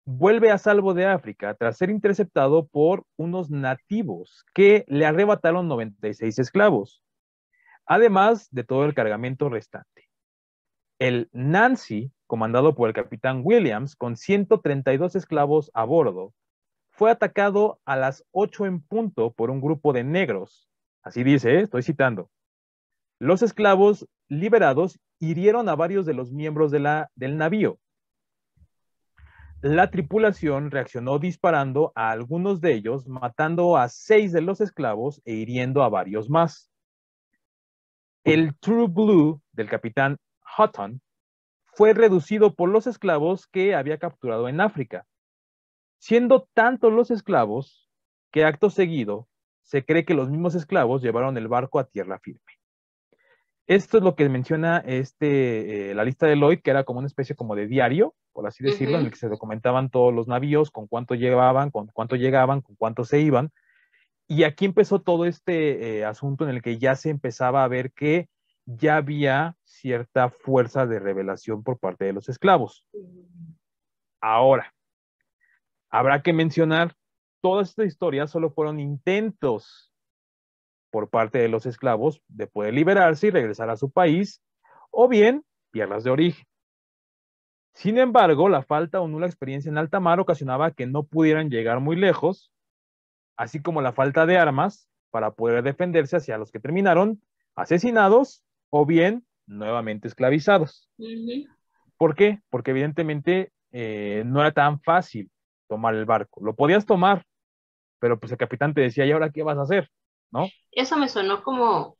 vuelve a salvo de África tras ser interceptado por unos nativos que le arrebataron 96 esclavos, además de todo el cargamento restante. El Nancy, comandado por el capitán Williams, con 132 esclavos a bordo, fue atacado a las 8 en punto por un grupo de negros. Así dice, estoy citando. Los esclavos liberados hirieron a varios de los miembros del navío. La tripulación reaccionó disparando a algunos de ellos, matando a 6 de los esclavos e hiriendo a varios más. El True Blue del capitán Hutton fue reducido por los esclavos que había capturado en África, siendo tantos los esclavos que acto seguido se cree que los mismos esclavos llevaron el barco a tierra firme. Esto es lo que menciona la lista de Lloyd, que era como una especie como de diario, por así decirlo, en el Ujú. que se documentaban todos los navíos, con cuánto llevaban, con cuánto llegaban, con cuánto se iban. Y aquí empezó todo este asunto en el que ya se empezaba a ver que ya había cierta fuerza de revelación por parte de los esclavos. Ahora, habrá que mencionar, todas estas historias solo fueron intentos por parte de los esclavos de poder liberarse y regresar a su país, o bien tierras de origen. Sin embargo, la falta o nula experiencia en alta mar ocasionaba que no pudieran llegar muy lejos, así como la falta de armas para poder defenderse hacia los que terminaron asesinados o bien nuevamente esclavizados. ¿Por qué? Porque evidentemente no era tan fácil tomar el barco. Lo podías tomar, pero pues el capitán te decía, ¿y ahora qué vas a hacer? ¿No? Eso me sonó como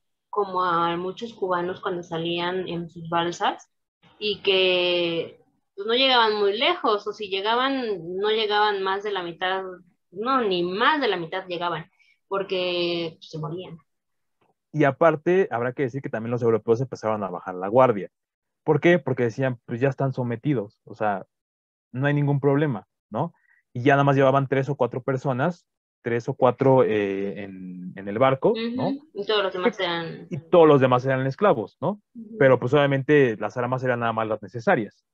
a muchos cubanos cuando salían en sus balsas y que pues, no llegaban muy lejos, o si llegaban, no llegaban más de la mitad, no, ni más de la mitad llegaban, porque pues, se morían. Y aparte, habrá que decir que también los europeos empezaron a bajar la guardia. ¿Por qué? Porque decían, pues ya están sometidos, o sea, no hay ningún problema, ¿no? Y ya nada más llevaban 3 o 4 personas, 3 o 4 en el barco, ¿no? Y todos los demás eran... Y todos los demás eran esclavos, ¿no? Ujú. Pero pues obviamente las armas eran nada más las necesarias.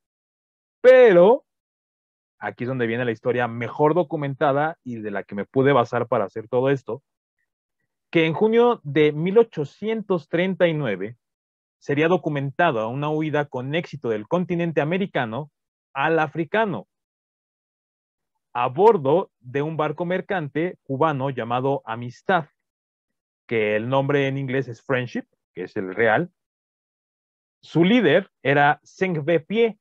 Pero aquí es donde viene la historia mejor documentada y de la que me pude basar para hacer todo esto, que en junio de 1839 sería documentada una huida con éxito del continente americano al africano, a bordo de un barco mercante cubano llamado Amistad, que el nombre en inglés es Friendship, que es el real. Su líder era Sengbe Pie,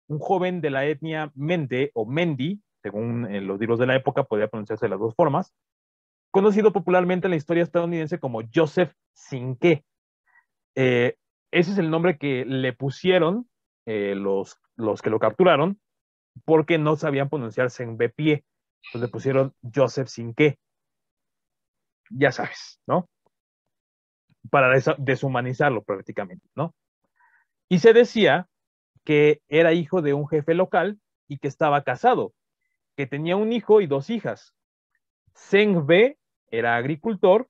un joven de la etnia Mende o Mendi, según los libros de la época, podría pronunciarse de las dos formas, conocido popularmente en la historia estadounidense como Joseph Cinque. Eh, Ese es el nombre que le pusieron los que lo capturaron porque no sabían pronunciar Sengbe Pie. Entonces le pusieron Joseph Cinque, ya sabes, ¿no? Para deshumanizarlo prácticamente, ¿no? Y se decía que era hijo de un jefe local y que estaba casado, que tenía un hijo y 2 hijas. Zheng Be era agricultor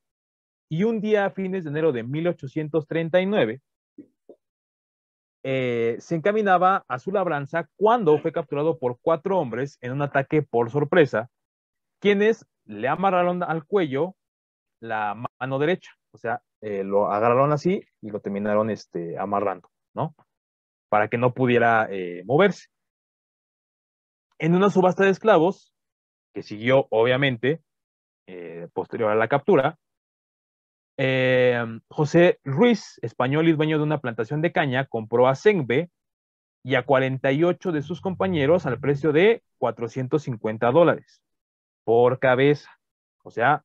y un día a fines de enero de 1839 se encaminaba a su labranza cuando fue capturado por 4 hombres en un ataque por sorpresa, quienes le amarraron al cuello la mano derecha, o sea, lo agarraron así y lo terminaron amarrando, ¿no? Para que no pudiera moverse. En una subasta de esclavos, que siguió obviamente posterior a la captura, José Ruiz, español y dueño de una plantación de caña, compró a Sengbe y a 48 de sus compañeros al precio de $450 por cabeza. O sea,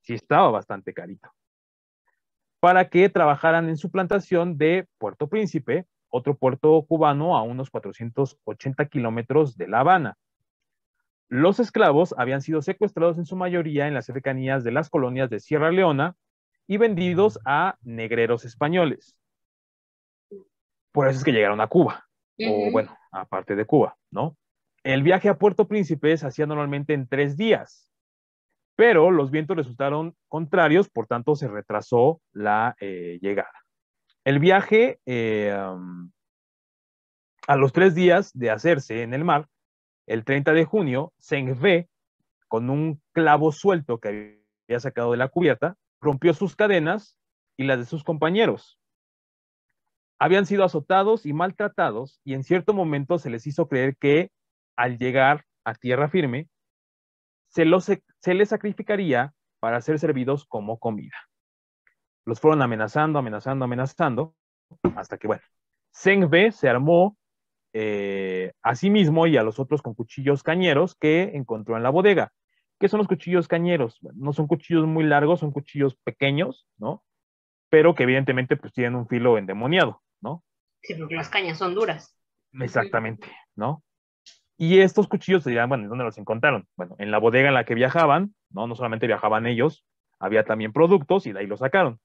sí estaba bastante carito. Para que trabajaran en su plantación de Puerto Príncipe, otro puerto cubano a unos 480 kilómetros de La Habana. Los esclavos habían sido secuestrados en su mayoría en las cercanías de las colonias de Sierra Leona y vendidos a negreros españoles. Por eso es que llegaron a Cuba, o bueno, aparte de Cuba, ¿no? El viaje a Puerto Príncipe se hacía normalmente en 3 días, pero los vientos resultaron contrarios, por tanto se retrasó la llegada. El viaje, a los 3 días de hacerse en el mar, el 30 de junio, Zheng Ve, con un clavo suelto que había sacado de la cubierta, rompió sus cadenas y las de sus compañeros. Habían sido azotados y maltratados y en cierto momento se les hizo creer que al llegar a tierra firme se les sacrificaría para ser servidos como comida. Los fueron amenazando, amenazando, amenazando, hasta que, bueno, Zheng Be se armó a sí mismo y a los otros con cuchillos cañeros que encontró en la bodega. ¿Qué son los cuchillos cañeros? Bueno, no son cuchillos muy largos, son cuchillos pequeños, ¿no? Pero que evidentemente pues tienen un filo endemoniado, ¿no? Sí, porque las cañas son duras. Exactamente, ¿no? Y estos cuchillos se dirán, bueno, ¿dónde los encontraron? Bueno, en la bodega en la que viajaban, ¿no? No solamente viajaban ellos, había también productos y de ahí los sacaron.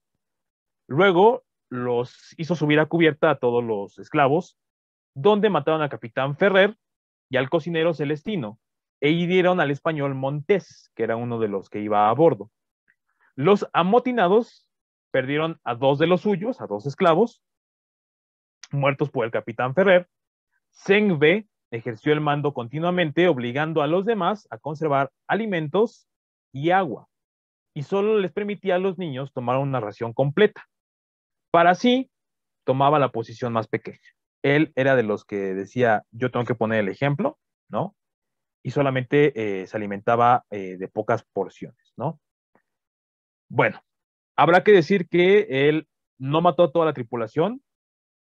Luego los hizo subir a cubierta a todos los esclavos, donde mataron al capitán Ferrer y al cocinero Celestino, e hirieron al español Montés, que era uno de los que iba a bordo. Los amotinados perdieron a 2 de los suyos, a 2 esclavos, muertos por el capitán Ferrer. Zheng Be ejerció el mando continuamente, obligando a los demás a conservar alimentos y agua, y solo les permitía a los niños tomar una ración completa. Para así, tomaba la posición más pequeña. Él era de los que decía, yo tengo que poner el ejemplo, ¿no? Y solamente se alimentaba de pocas porciones, ¿no? Bueno, habrá que decir que él no mató a toda la tripulación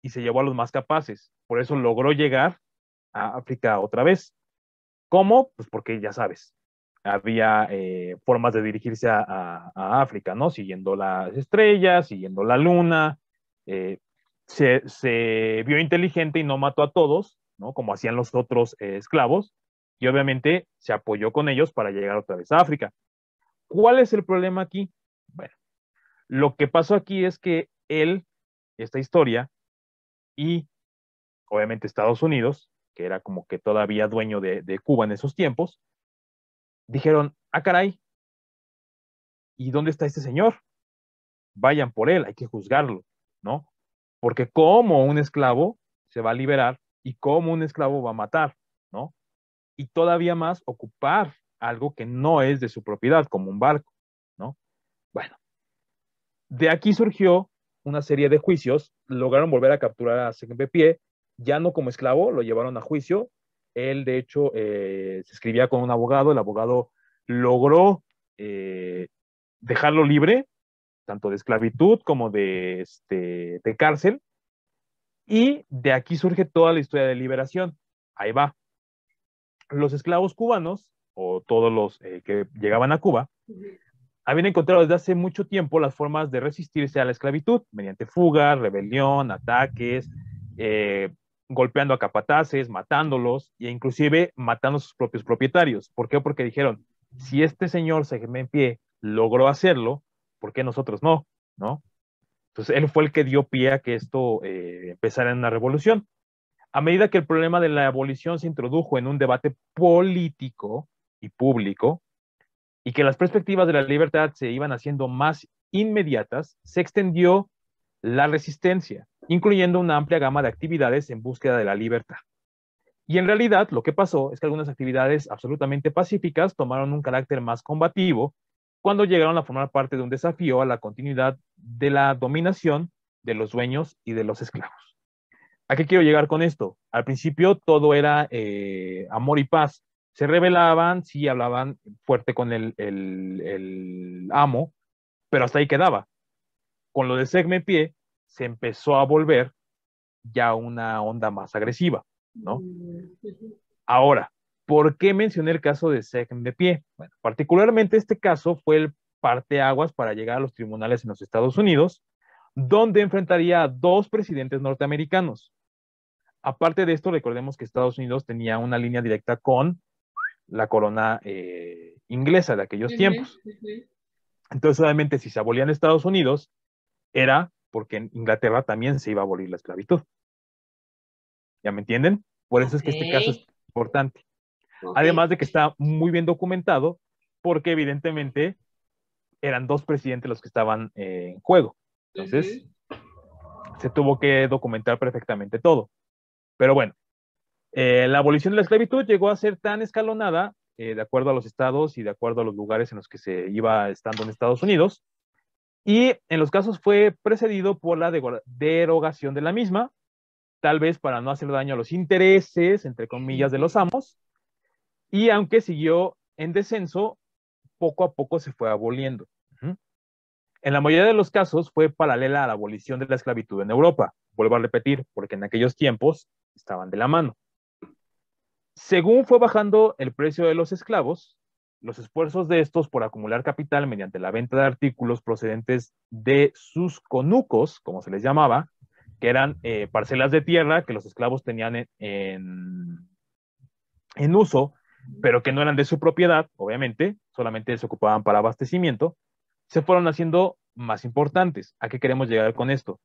y se llevó a los más capaces. Por eso logró llegar a África otra vez. ¿Cómo? Pues porque ya sabes, había formas de dirigirse a África, ¿no? Siguiendo las estrellas, siguiendo la luna. eh, se vio inteligente y no mató a todos, ¿no? Como hacían los otros esclavos, y obviamente se apoyó con ellos para llegar otra vez a África. ¿Cuál es el problema aquí? Bueno, lo que pasó aquí es que él, esta historia, y obviamente Estados Unidos, que era como que todavía dueño de Cuba en esos tiempos, dijeron, ah, caray, ¿y dónde está este señor? Vayan por él, hay que juzgarlo, ¿no? Porque como un esclavo se va a liberar y como un esclavo va a matar, ¿no? Y todavía más ocupar algo que no es de su propiedad, como un barco, ¿no? Bueno, de aquí surgió una serie de juicios, lograron volver a capturar a Pie, ya no como esclavo, lo llevaron a juicio. Él, de hecho, se escribía con un abogado, el abogado logró dejarlo libre, tanto de esclavitud como de cárcel, y de aquí surge toda la historia de liberación. Ahí va. Los esclavos cubanos, o todos los que llegaban a Cuba, habían encontrado desde hace mucho tiempo las formas de resistirse a la esclavitud, mediante fuga, rebelión, ataques, eh, golpeando a capataces, matándolos, e inclusive matando a sus propios propietarios. ¿Por qué? Porque dijeron, si este señor en Pie logró hacerlo, ¿por qué nosotros no? ¿No? Entonces, él fue el que dio pie a que esto empezara en una revolución. A medida que el problema de la abolición se introdujo en un debate político y público, y que las perspectivas de la libertad se iban haciendo más inmediatas, se extendió la resistencia, incluyendo una amplia gama de actividades en búsqueda de la libertad. Y en realidad lo que pasó es que algunas actividades absolutamente pacíficas tomaron un carácter más combativo cuando llegaron a formar parte de un desafío a la continuidad de la dominación de los dueños y de los esclavos. ¿A qué quiero llegar con esto? Al principio todo era amor y paz. Se rebelaban, sí hablaban fuerte con el amo, pero hasta ahí quedaba. Con lo de Segme se empezó a volver ya una onda más agresiva, ¿no? Ahora, ¿por qué mencioné el caso de Segme? Bueno, particularmente este caso fue el parteaguas para llegar a los tribunales en los Estados Unidos, donde enfrentaría a dos presidentes norteamericanos. Aparte de esto, recordemos que Estados Unidos tenía una línea directa con la corona inglesa de aquellos tiempos. Entonces, obviamente, si se abolían Estados Unidos, era porque en Inglaterra también se iba a abolir la esclavitud. ¿Ya me entienden? Por eso es que este caso es importante. Además de que está muy bien documentado, porque evidentemente eran dos presidentes los que estaban en juego. Entonces, se tuvo que documentar perfectamente todo. Pero bueno, la abolición de la esclavitud llegó a ser tan escalonada, de acuerdo a los estados y de acuerdo a los lugares en los que se iba estando en Estados Unidos, y en los casos fue precedido por la derogación de la misma, tal vez para no hacer daño a los intereses, entre comillas, de los amos, y aunque siguió en descenso, poco a poco se fue aboliendo. En la mayoría de los casos fue paralela a la abolición de la esclavitud en Europa. Vuelvo a repetir, porque en aquellos tiempos estaban de la mano. Según fue bajando el precio de los esclavos, los esfuerzos de estos por acumular capital mediante la venta de artículos procedentes de sus conucos, como se les llamaba, que eran parcelas de tierra que los esclavos tenían en uso, pero que no eran de su propiedad, obviamente, solamente se ocupaban para abastecimiento, se fueron haciendo más importantes. ¿A qué queremos llegar con esto?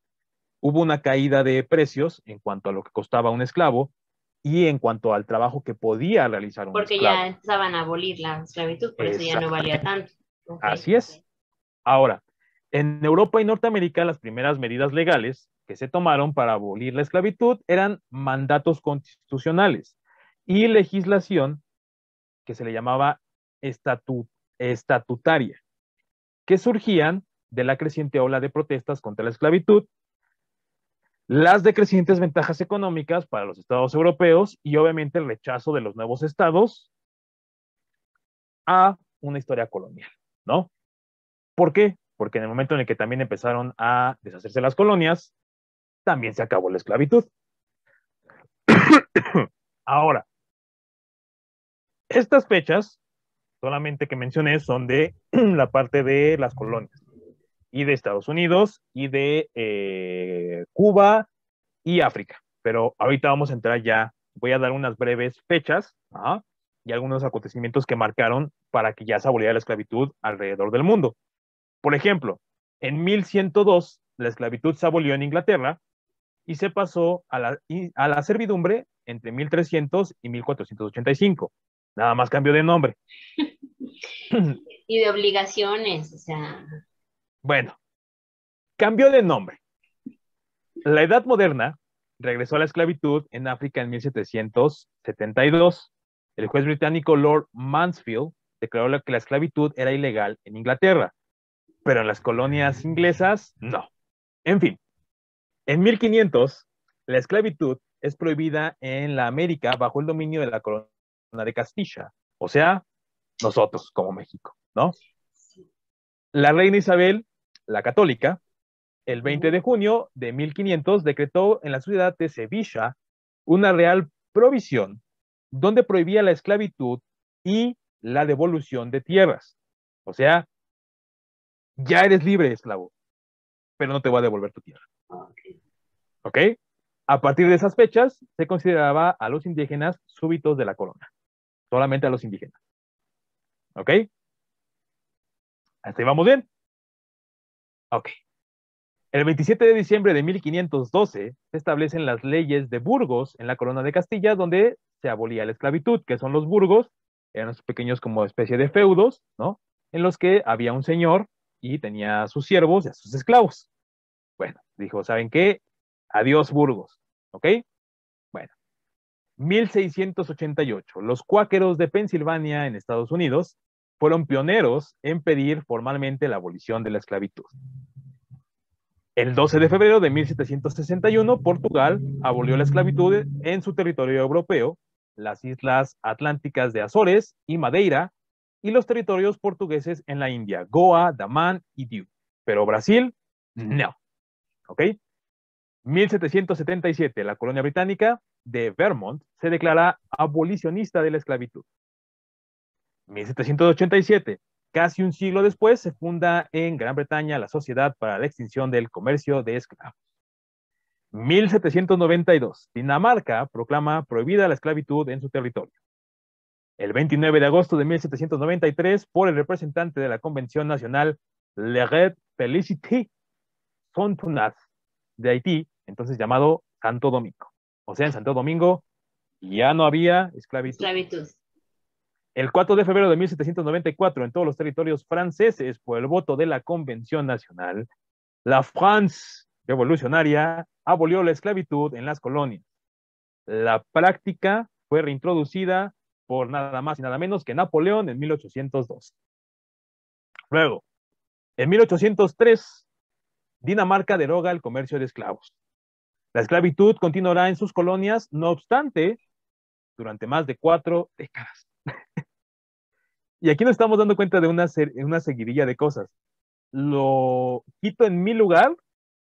Hubo una caída de precios en cuanto a lo que costaba un esclavo y en cuanto al trabajo que podía realizar un Porque esclavo. ya empezaban a abolir la esclavitud, por eso ya no valía tanto. Así es. Ahora, en Europa y Norteamérica, las primeras medidas legales que se tomaron para abolir la esclavitud eran mandatos constitucionales y legislación que se le llamaba estatutaria, que surgían de la creciente ola de protestas contra la esclavitud, las decrecientes ventajas económicas para los estados europeos y obviamente el rechazo de los nuevos estados a una historia colonial, ¿no? ¿Por qué? Porque en el momento en el que también empezaron a deshacerse las colonias, también se acabó la esclavitud. Ahora, estas fechas, solamente que mencioné, son de la parte de las colonias y de Estados Unidos y de Cuba y África. Pero ahorita vamos a entrar ya, voy a dar unas breves fechas y algunos acontecimientos que marcaron para que ya se aboliera la esclavitud alrededor del mundo. Por ejemplo, en 1102 la esclavitud se abolió en Inglaterra y se pasó a la servidumbre entre 1300 y 1485. Nada más cambió de nombre. Y de obligaciones, o sea. Bueno, cambió de nombre. La Edad Moderna regresó a la esclavitud en África en 1772. El juez británico Lord Mansfield declaró que la esclavitud era ilegal en Inglaterra, pero en las colonias inglesas no. En fin, en 1500 la esclavitud es prohibida en la América bajo el dominio de la corona de Castilla, o sea, nosotros como México, ¿no? La reina Isabel, la católica, el 20 de junio de 1500 decretó en la ciudad de Sevilla una real provisión donde prohibía la esclavitud y la devolución de tierras. O sea, ya eres libre, esclavo, pero no te voy a devolver tu tierra. ¿Ok? A partir de esas fechas se consideraba a los indígenas súbditos de la corona. Solamente a los indígenas. ¿Ok? ¿Hasta ahí vamos bien? Ok. El 27 de diciembre de 1512 se establecen las leyes de Burgos en la corona de Castilla, donde se abolía la esclavitud, que son los burgos, eran esos pequeños como especie de feudos, ¿no? En los que había un señor y tenía a sus siervos y a sus esclavos. Bueno, dijo, ¿saben qué? Adiós Burgos, ¿ok? Bueno, 1688, los cuáqueros de Pensilvania en Estados Unidos fueron pioneros en pedir formalmente la abolición de la esclavitud. El 12 de febrero de 1761, Portugal abolió la esclavitud en su territorio europeo, las islas atlánticas de Azores y Madeira, y los territorios portugueses en la India, Goa, Damán y Diu. Pero Brasil, no. ¿Ok? 1777, la colonia británica de Vermont se declara abolicionista de la esclavitud. 1787, casi un siglo después, se funda en Gran Bretaña la Sociedad para la Extinción del Comercio de Esclavos. 1792, Dinamarca proclama prohibida la esclavitud en su territorio. El 29 de agosto de 1793, por el representante de la Convención Nacional, Le Red Félicité Fontenay de Haití, entonces llamado Santo Domingo. O sea, en Santo Domingo ya no había esclavitud. El 4 de febrero de 1794, en todos los territorios franceses, por el voto de la Convención Nacional, la France revolucionaria abolió la esclavitud en las colonias. La práctica fue reintroducida por nada más y nada menos que Napoleón en 1802. Luego, en 1803, Dinamarca deroga el comercio de esclavos. La esclavitud continuará en sus colonias, no obstante, durante más de 4 décadas. Y aquí nos estamos dando cuenta de una seguidilla de cosas. Lo quito en mi lugar,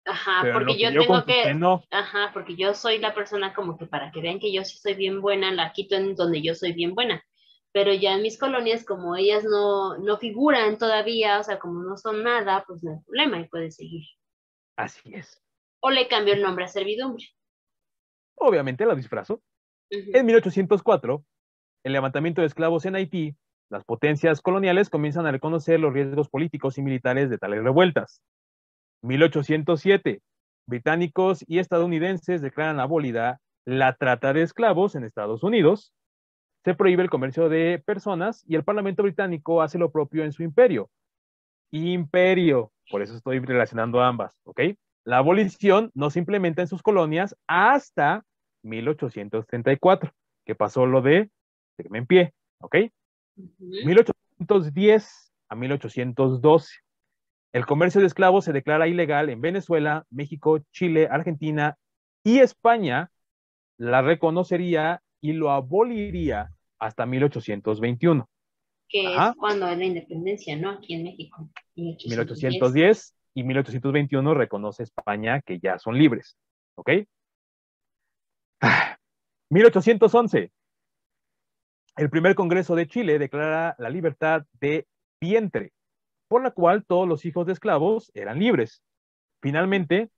Ajá, pero porque lo que yo yo tengo que, conquisté no. ajá, porque yo soy la persona como que para que vean que yo sí soy bien buena, la quito en donde yo soy bien buena. Pero ya en mis colonias, como ellas no figuran todavía, o sea, como no son nada, pues no hay problema y puede seguir. Así es. O le cambio el nombre a servidumbre. Obviamente la disfrazo. En 1804, el levantamiento de esclavos en Haití, las potencias coloniales comienzan a reconocer los riesgos políticos y militares de tales revueltas. 1807, británicos y estadounidenses declaran abolida la trata de esclavos en Estados Unidos. Se prohíbe el comercio de personas y el Parlamento británico hace lo propio en su imperio. Imperio, por eso estoy relacionando ambas, ¿ok? La abolición no se implementa en sus colonias hasta 1834, que pasó lo de en pie, ¿ok? 1810 a 1812. El comercio de esclavos se declara ilegal en Venezuela, México, Chile, Argentina y España la reconocería y lo aboliría hasta 1821. Que es Ajá, cuando es la independencia, ¿no? Aquí en México, 1810. 1810 y 1821 reconoce España que ya son libres. ¿Ok? 1811. El primer Congreso de Chile declara la libertad de vientre, por la cual todos los hijos de esclavos eran libres. Finalmente,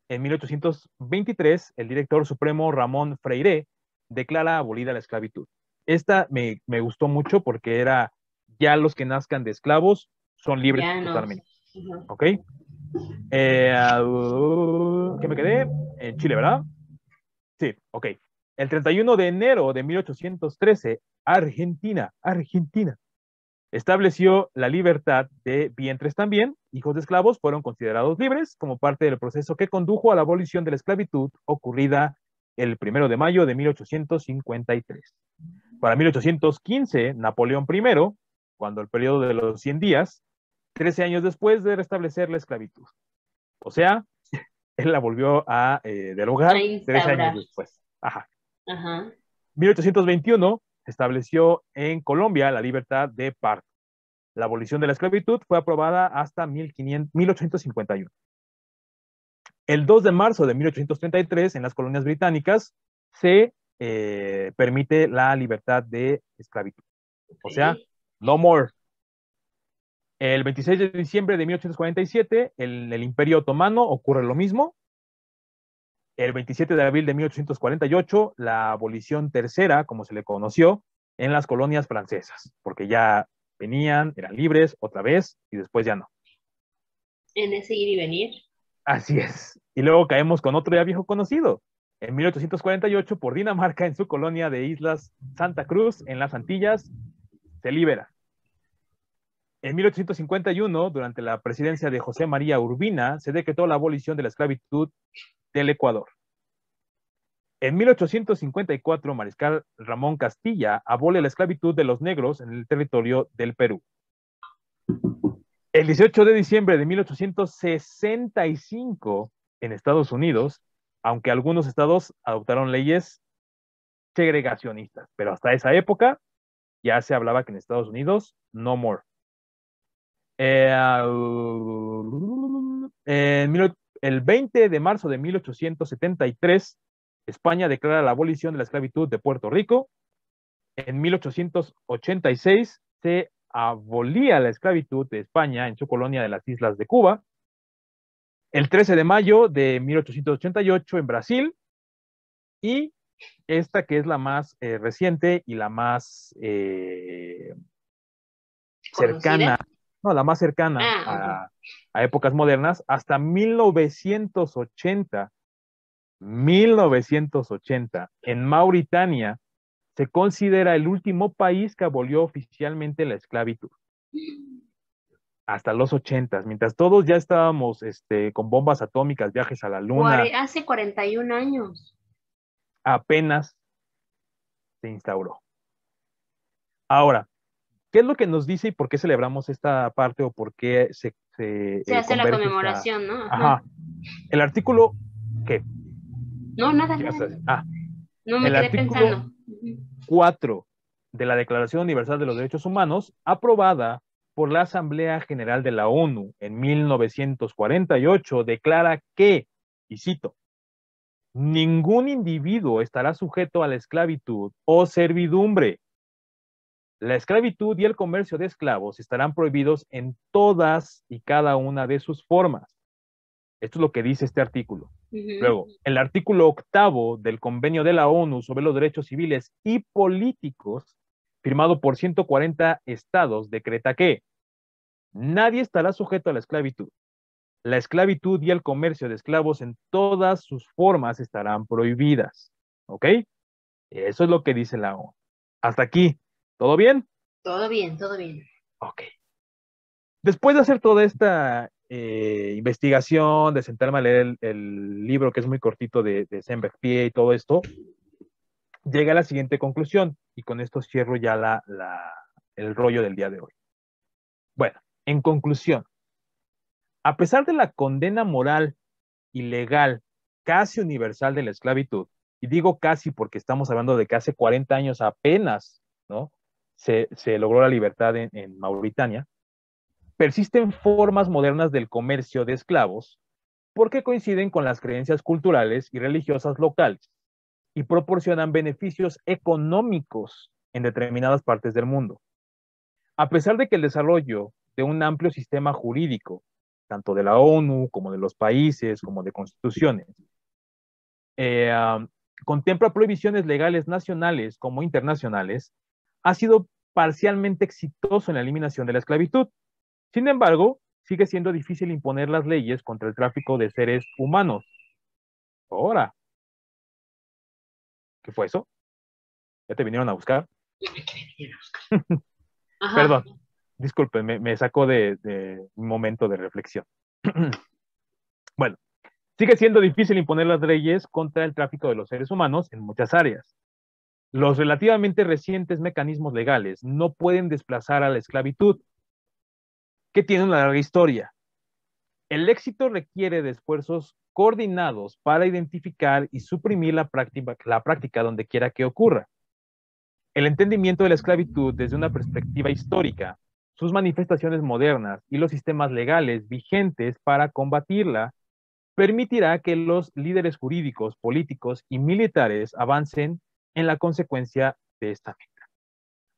en 1823, el director supremo Ramón Freire declara abolida la esclavitud. Esta me gustó mucho porque era ya los que nazcan de esclavos son libres Ya no. totalmente. Ujú. ¿Ok? ¿Qué me quedé? En Chile, ¿verdad? Sí, ok. El 31 de enero de 1813, Argentina, estableció la libertad de vientres también. Hijos de esclavos fueron considerados libres como parte del proceso que condujo a la abolición de la esclavitud ocurrida el 1 de mayo de 1853. Para 1815, Napoleón I, cuando el periodo de los 100 días, 13 años después de restablecer la esclavitud. O sea, él la volvió a A derogar 13 años instaurar. después. Ajá. Ajá. 1821 se estableció en Colombia la libertad de parto. La abolición de la esclavitud fue aprobada hasta 1851. El 2 de marzo de 1833, en las colonias británicas, se permite la libertad de esclavitud. O sea, Okay. no more. El 26 de diciembre de 1847, en el Imperio Otomano ocurre lo mismo. El 27 de abril de 1848, la abolición tercera, como se le conoció, en las colonias francesas, porque ya venían, eran libres otra vez y después ya no. En ese ir y venir. Así es. Y luego caemos con otro ya viejo conocido. En 1848, por Dinamarca, en su colonia de Islas Santa Cruz, en las Antillas, se libera. En 1851, durante la presidencia de José María Urbina, se decretó la abolición de la esclavitud del Ecuador. En 1854, Mariscal Ramón Castilla abole la esclavitud de los negros en el territorio del Perú. El 18 de diciembre de 1865, en Estados Unidos, aunque algunos estados adoptaron leyes segregacionistas, pero hasta esa época ya se hablaba que en Estados Unidos no more. El 20 de marzo de 1873, España declara la abolición de la esclavitud de Puerto Rico. En 1886 se abolía la esclavitud de España en su colonia de las Islas de Cuba. El 13 de mayo de 1888 en Brasil. Y esta que es la más reciente y la más cercana, ¿Conocida? no, la más cercana Ah, ajá. a épocas modernas, hasta 1980, en Mauritania, se considera el último país que abolió oficialmente la esclavitud. Hasta los 80, mientras todos ya estábamos con bombas atómicas, viajes a la luna, Hace 41 años. apenas se instauró. Ahora, ¿qué es lo que nos dice y por qué celebramos esta parte o por qué Se hace la converge esta... conmemoración, ¿no? Ajá. Ajá, el artículo, ¿qué? No, nada, ¿Qué nada. vas a decir? Ah, No me el quedé artículo pensando. Ujú. 4 de la Declaración Universal de los Derechos Humanos, aprobada por la Asamblea General de la ONU en 1948, declara que, y cito, ningún individuo estará sujeto a la esclavitud o servidumbre. La esclavitud y el comercio de esclavos estarán prohibidos en todas y cada una de sus formas. Esto es lo que dice este artículo. Ujú. Luego, el artículo 8 del Convenio de la ONU sobre los Derechos Civiles y Políticos, firmado por 140 estados, decreta que nadie estará sujeto a la esclavitud. La esclavitud y el comercio de esclavos en todas sus formas estarán prohibidas. ¿Ok? Eso es lo que dice la ONU. Hasta aquí. ¿Todo bien? Todo bien, todo bien. Ok. Después de hacer toda esta investigación, de sentarme a leer el libro que es muy cortito de Saint-Exupéry y todo esto, llega a la siguiente conclusión y con esto cierro ya el rollo del día de hoy. Bueno, en conclusión, a pesar de la condena moral y legal casi universal de la esclavitud, y digo casi porque estamos hablando de que hace 40 años apenas, ¿no?, se logró la libertad en Mauritania, persisten formas modernas del comercio de esclavos porque coinciden con las creencias culturales y religiosas locales y proporcionan beneficios económicos en determinadas partes del mundo. A pesar de que el desarrollo de un amplio sistema jurídico, tanto de la ONU como de los países, como de constituciones, contempla prohibiciones legales nacionales como internacionales, ha sido parcialmente exitoso en la eliminación de la esclavitud. Sin embargo, sigue siendo difícil imponer las leyes contra el tráfico de seres humanos. Ahora, ¿qué fue eso? ¿Ya te vinieron a buscar? Ajá. Perdón, disculpen, me sacó de un momento de reflexión. Bueno, sigue siendo difícil imponer las leyes contra el tráfico de los seres humanos en muchas áreas. Los relativamente recientes mecanismos legales no pueden desplazar a la esclavitud, que tiene una larga historia. El éxito requiere de esfuerzos coordinados para identificar y suprimir la práctica donde quiera que ocurra. El entendimiento de la esclavitud desde una perspectiva histórica, sus manifestaciones modernas y los sistemas legales vigentes para combatirla permitirá que los líderes jurídicos, políticos y militares avancen en la consecuencia de esta meta.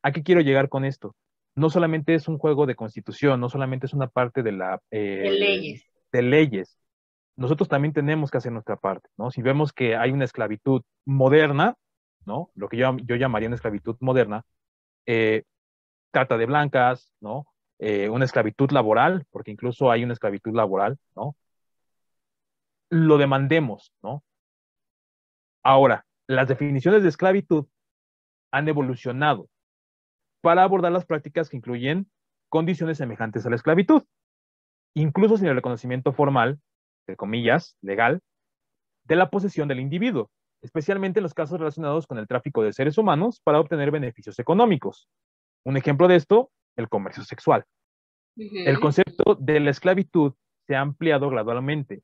¿A qué quiero llegar con esto? No solamente es un juego de constitución, no solamente es una parte de leyes. de leyes. Nosotros también tenemos que hacer nuestra parte, ¿no? Si vemos que hay una esclavitud moderna, ¿no? Lo que yo llamaría una esclavitud moderna, trata de blancas, ¿no? Una esclavitud laboral, porque incluso hay una esclavitud laboral, ¿no? Lo demandemos, ¿no? Ahora, las definiciones de esclavitud han evolucionado para abordar las prácticas que incluyen condiciones semejantes a la esclavitud, incluso sin el reconocimiento formal, entre comillas, legal, de la posesión del individuo, especialmente en los casos relacionados con el tráfico de seres humanos para obtener beneficios económicos. Un ejemplo de esto, el comercio sexual. El concepto de la esclavitud se ha ampliado gradualmente,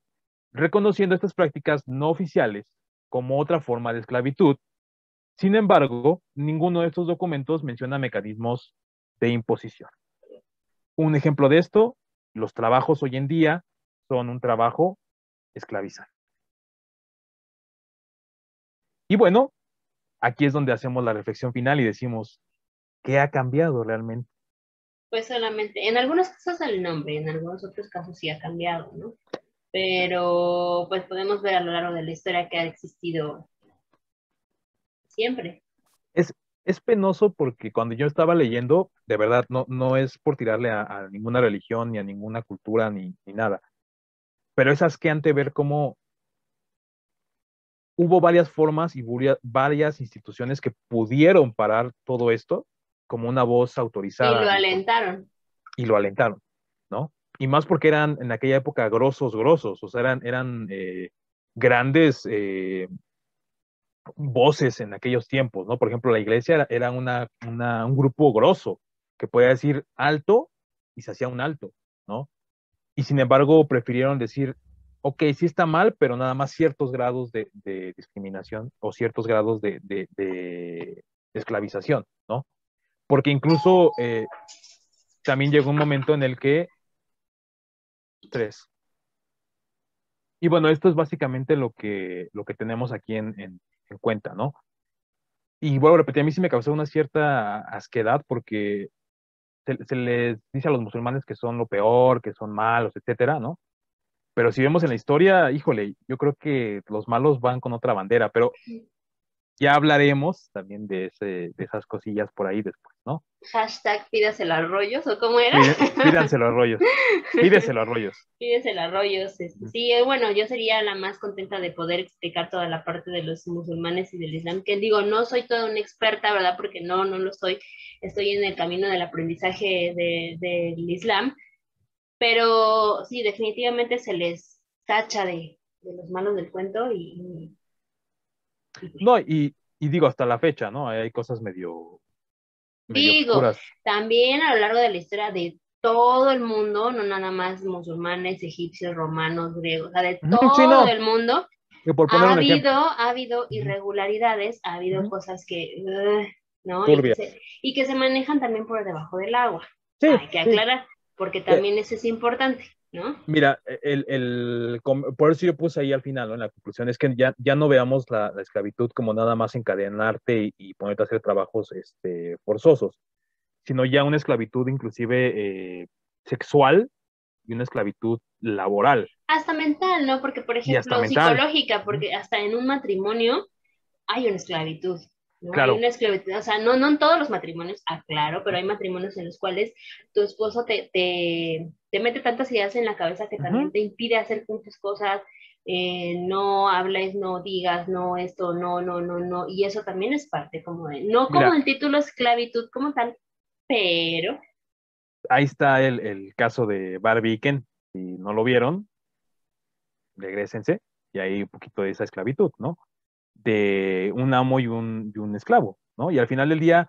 reconociendo estas prácticas no oficiales como otra forma de esclavitud. Sin embargo, ninguno de estos documentos menciona mecanismos de imposición. Un ejemplo de esto, los trabajos hoy en día son un trabajo esclavizante. Y bueno, aquí es donde hacemos la reflexión final y decimos, ¿qué ha cambiado realmente? Pues solamente, en algunos casos el nombre, en algunos otros casos sí ha cambiado, ¿no? Pero pues podemos ver a lo largo de la historia que ha existido siempre. Es penoso porque cuando yo estaba leyendo, de verdad, no es por tirarle a ninguna religión, ni a ninguna cultura, ni nada, pero es asqueante ver cómo hubo varias formas y varias instituciones que pudieron parar todo esto como una voz Y autorizada lo alentaron. y lo alentaron, ¿no? Y más porque eran en aquella época grosos, o sea, eran grandes voces en aquellos tiempos, ¿no? Por ejemplo, la iglesia era un grupo grosso que podía decir alto y se hacía un alto, ¿no? Y sin embargo prefirieron decir, ok, sí está mal, pero nada más ciertos grados de discriminación o ciertos grados de esclavización, ¿no? Porque incluso también llegó un momento en el que tres. Y bueno, esto es básicamente lo que tenemos aquí en cuenta, ¿no? Y vuelvo a repetir, a mí sí me causó una cierta asquedad porque se les dice a los musulmanes que son lo peor, que son malos, etcétera, ¿no? Pero si vemos en la historia, híjole, yo creo que los malos van con otra bandera, pero ya hablaremos también de esas cosillas por ahí después, ¿no? Hashtag pídaselo a rollos, ¿o cómo era? Pídanselo a rollos, pídeselo a rollos. Pídeselo a rollos. Sí, bueno, yo sería la más contenta de poder explicar toda la parte de los musulmanes y del Islam, que digo, no soy toda una experta, ¿verdad? Porque no lo soy. Estoy en el camino del aprendizaje del Islam, pero sí, definitivamente se les tacha de los malos del cuento No, y digo, hasta la fecha, ¿no? Hay cosas medio digo, oscuras. también a lo largo de la historia de todo el mundo, no nada más musulmanes, egipcios, romanos, griegos, o sea, de Sí, todo no, el mundo, Y por poner un ejemplo. Ha habido Ujú, irregularidades, ha habido ujú. cosas que, ¿no? Turbias. Y que se manejan también por debajo del agua. Sí, Hay que sí. aclarar, porque Eh, también eso es importante, ¿no? Mira, por eso yo puse ahí al final, ¿no? En la conclusión, es que ya no veamos la esclavitud como nada más encadenarte y ponerte a hacer trabajos forzosos, sino ya una esclavitud inclusive sexual y una esclavitud laboral Hasta mental, ¿no? Porque, por y hasta ejemplo, mental. psicológica, Ujú. porque hasta en un matrimonio hay una esclavitud, ¿no? Hay Claro. una esclavitud, o sea, no en todos los matrimonios, aclaro, pero hay matrimonios en los cuales tu esposo te mete tantas ideas en la cabeza que también Ujú. te impide hacer muchas cosas, no hables, no digas, no esto, no, y eso también es parte como de, no como Mira, el título esclavitud como tal, pero... ahí está el caso de Barbie y Ken. Si no lo vieron, regrésense y hay un poquito de esa esclavitud, ¿no? De un amo y un esclavo, ¿no? Y al final del día,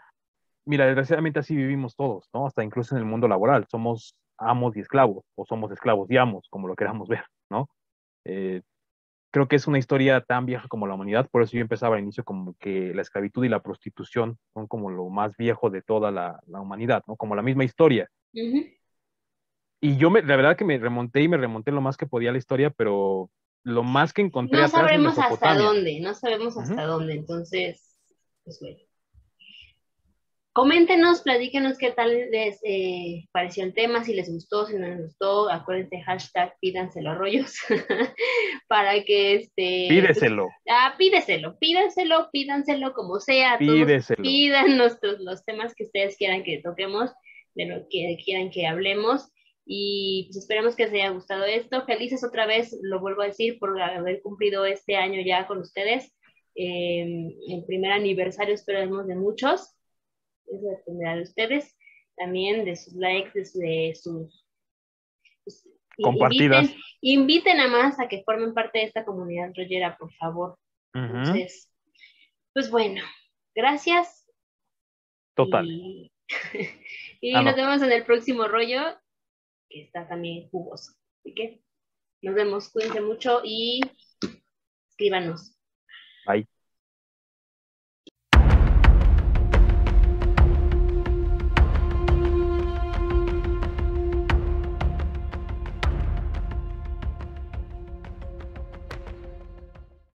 mira, desgraciadamente así vivimos todos, ¿no? Hasta incluso en el mundo laboral, somos amos y esclavos, o somos esclavos y amos, como lo queramos ver, ¿no? Eh, Creo que es una historia tan vieja como la humanidad, por eso yo empezaba al inicio como que la esclavitud y la prostitución son como lo más viejo de toda la humanidad, ¿no? Como la misma historia. Ujú. Y la verdad que me remonté y me remonté lo más que podía a la historia, pero lo más que encontré No atrás es sabremos hasta Mesopotamia. dónde, no sabemos hasta Ujú. dónde, entonces, pues bueno. Coméntenos, platíquenos qué tal les pareció el tema, si les gustó, si no les gustó. Acuérdense, hashtag pídanselo rollos para que pues, Pídeselo, pídanselo como sea, todos pídeselo. pidan los temas que ustedes quieran que toquemos, de lo que quieran que hablemos. Y pues esperamos que les haya gustado esto. Felices otra vez, lo vuelvo a decir, por haber cumplido este año ya con ustedes. El primer aniversario esperemos de muchos. Eso dependerá de ustedes, también de sus likes, de sus... pues, inviten, Compartidas. inviten a más a que formen parte de esta comunidad rollera, por favor. Ujú. Entonces, pues bueno, gracias Total. y, Ah, y nos no. vemos en el próximo rollo, que está también jugoso. Así que nos vemos, cuídense mucho y escríbanos. Bye.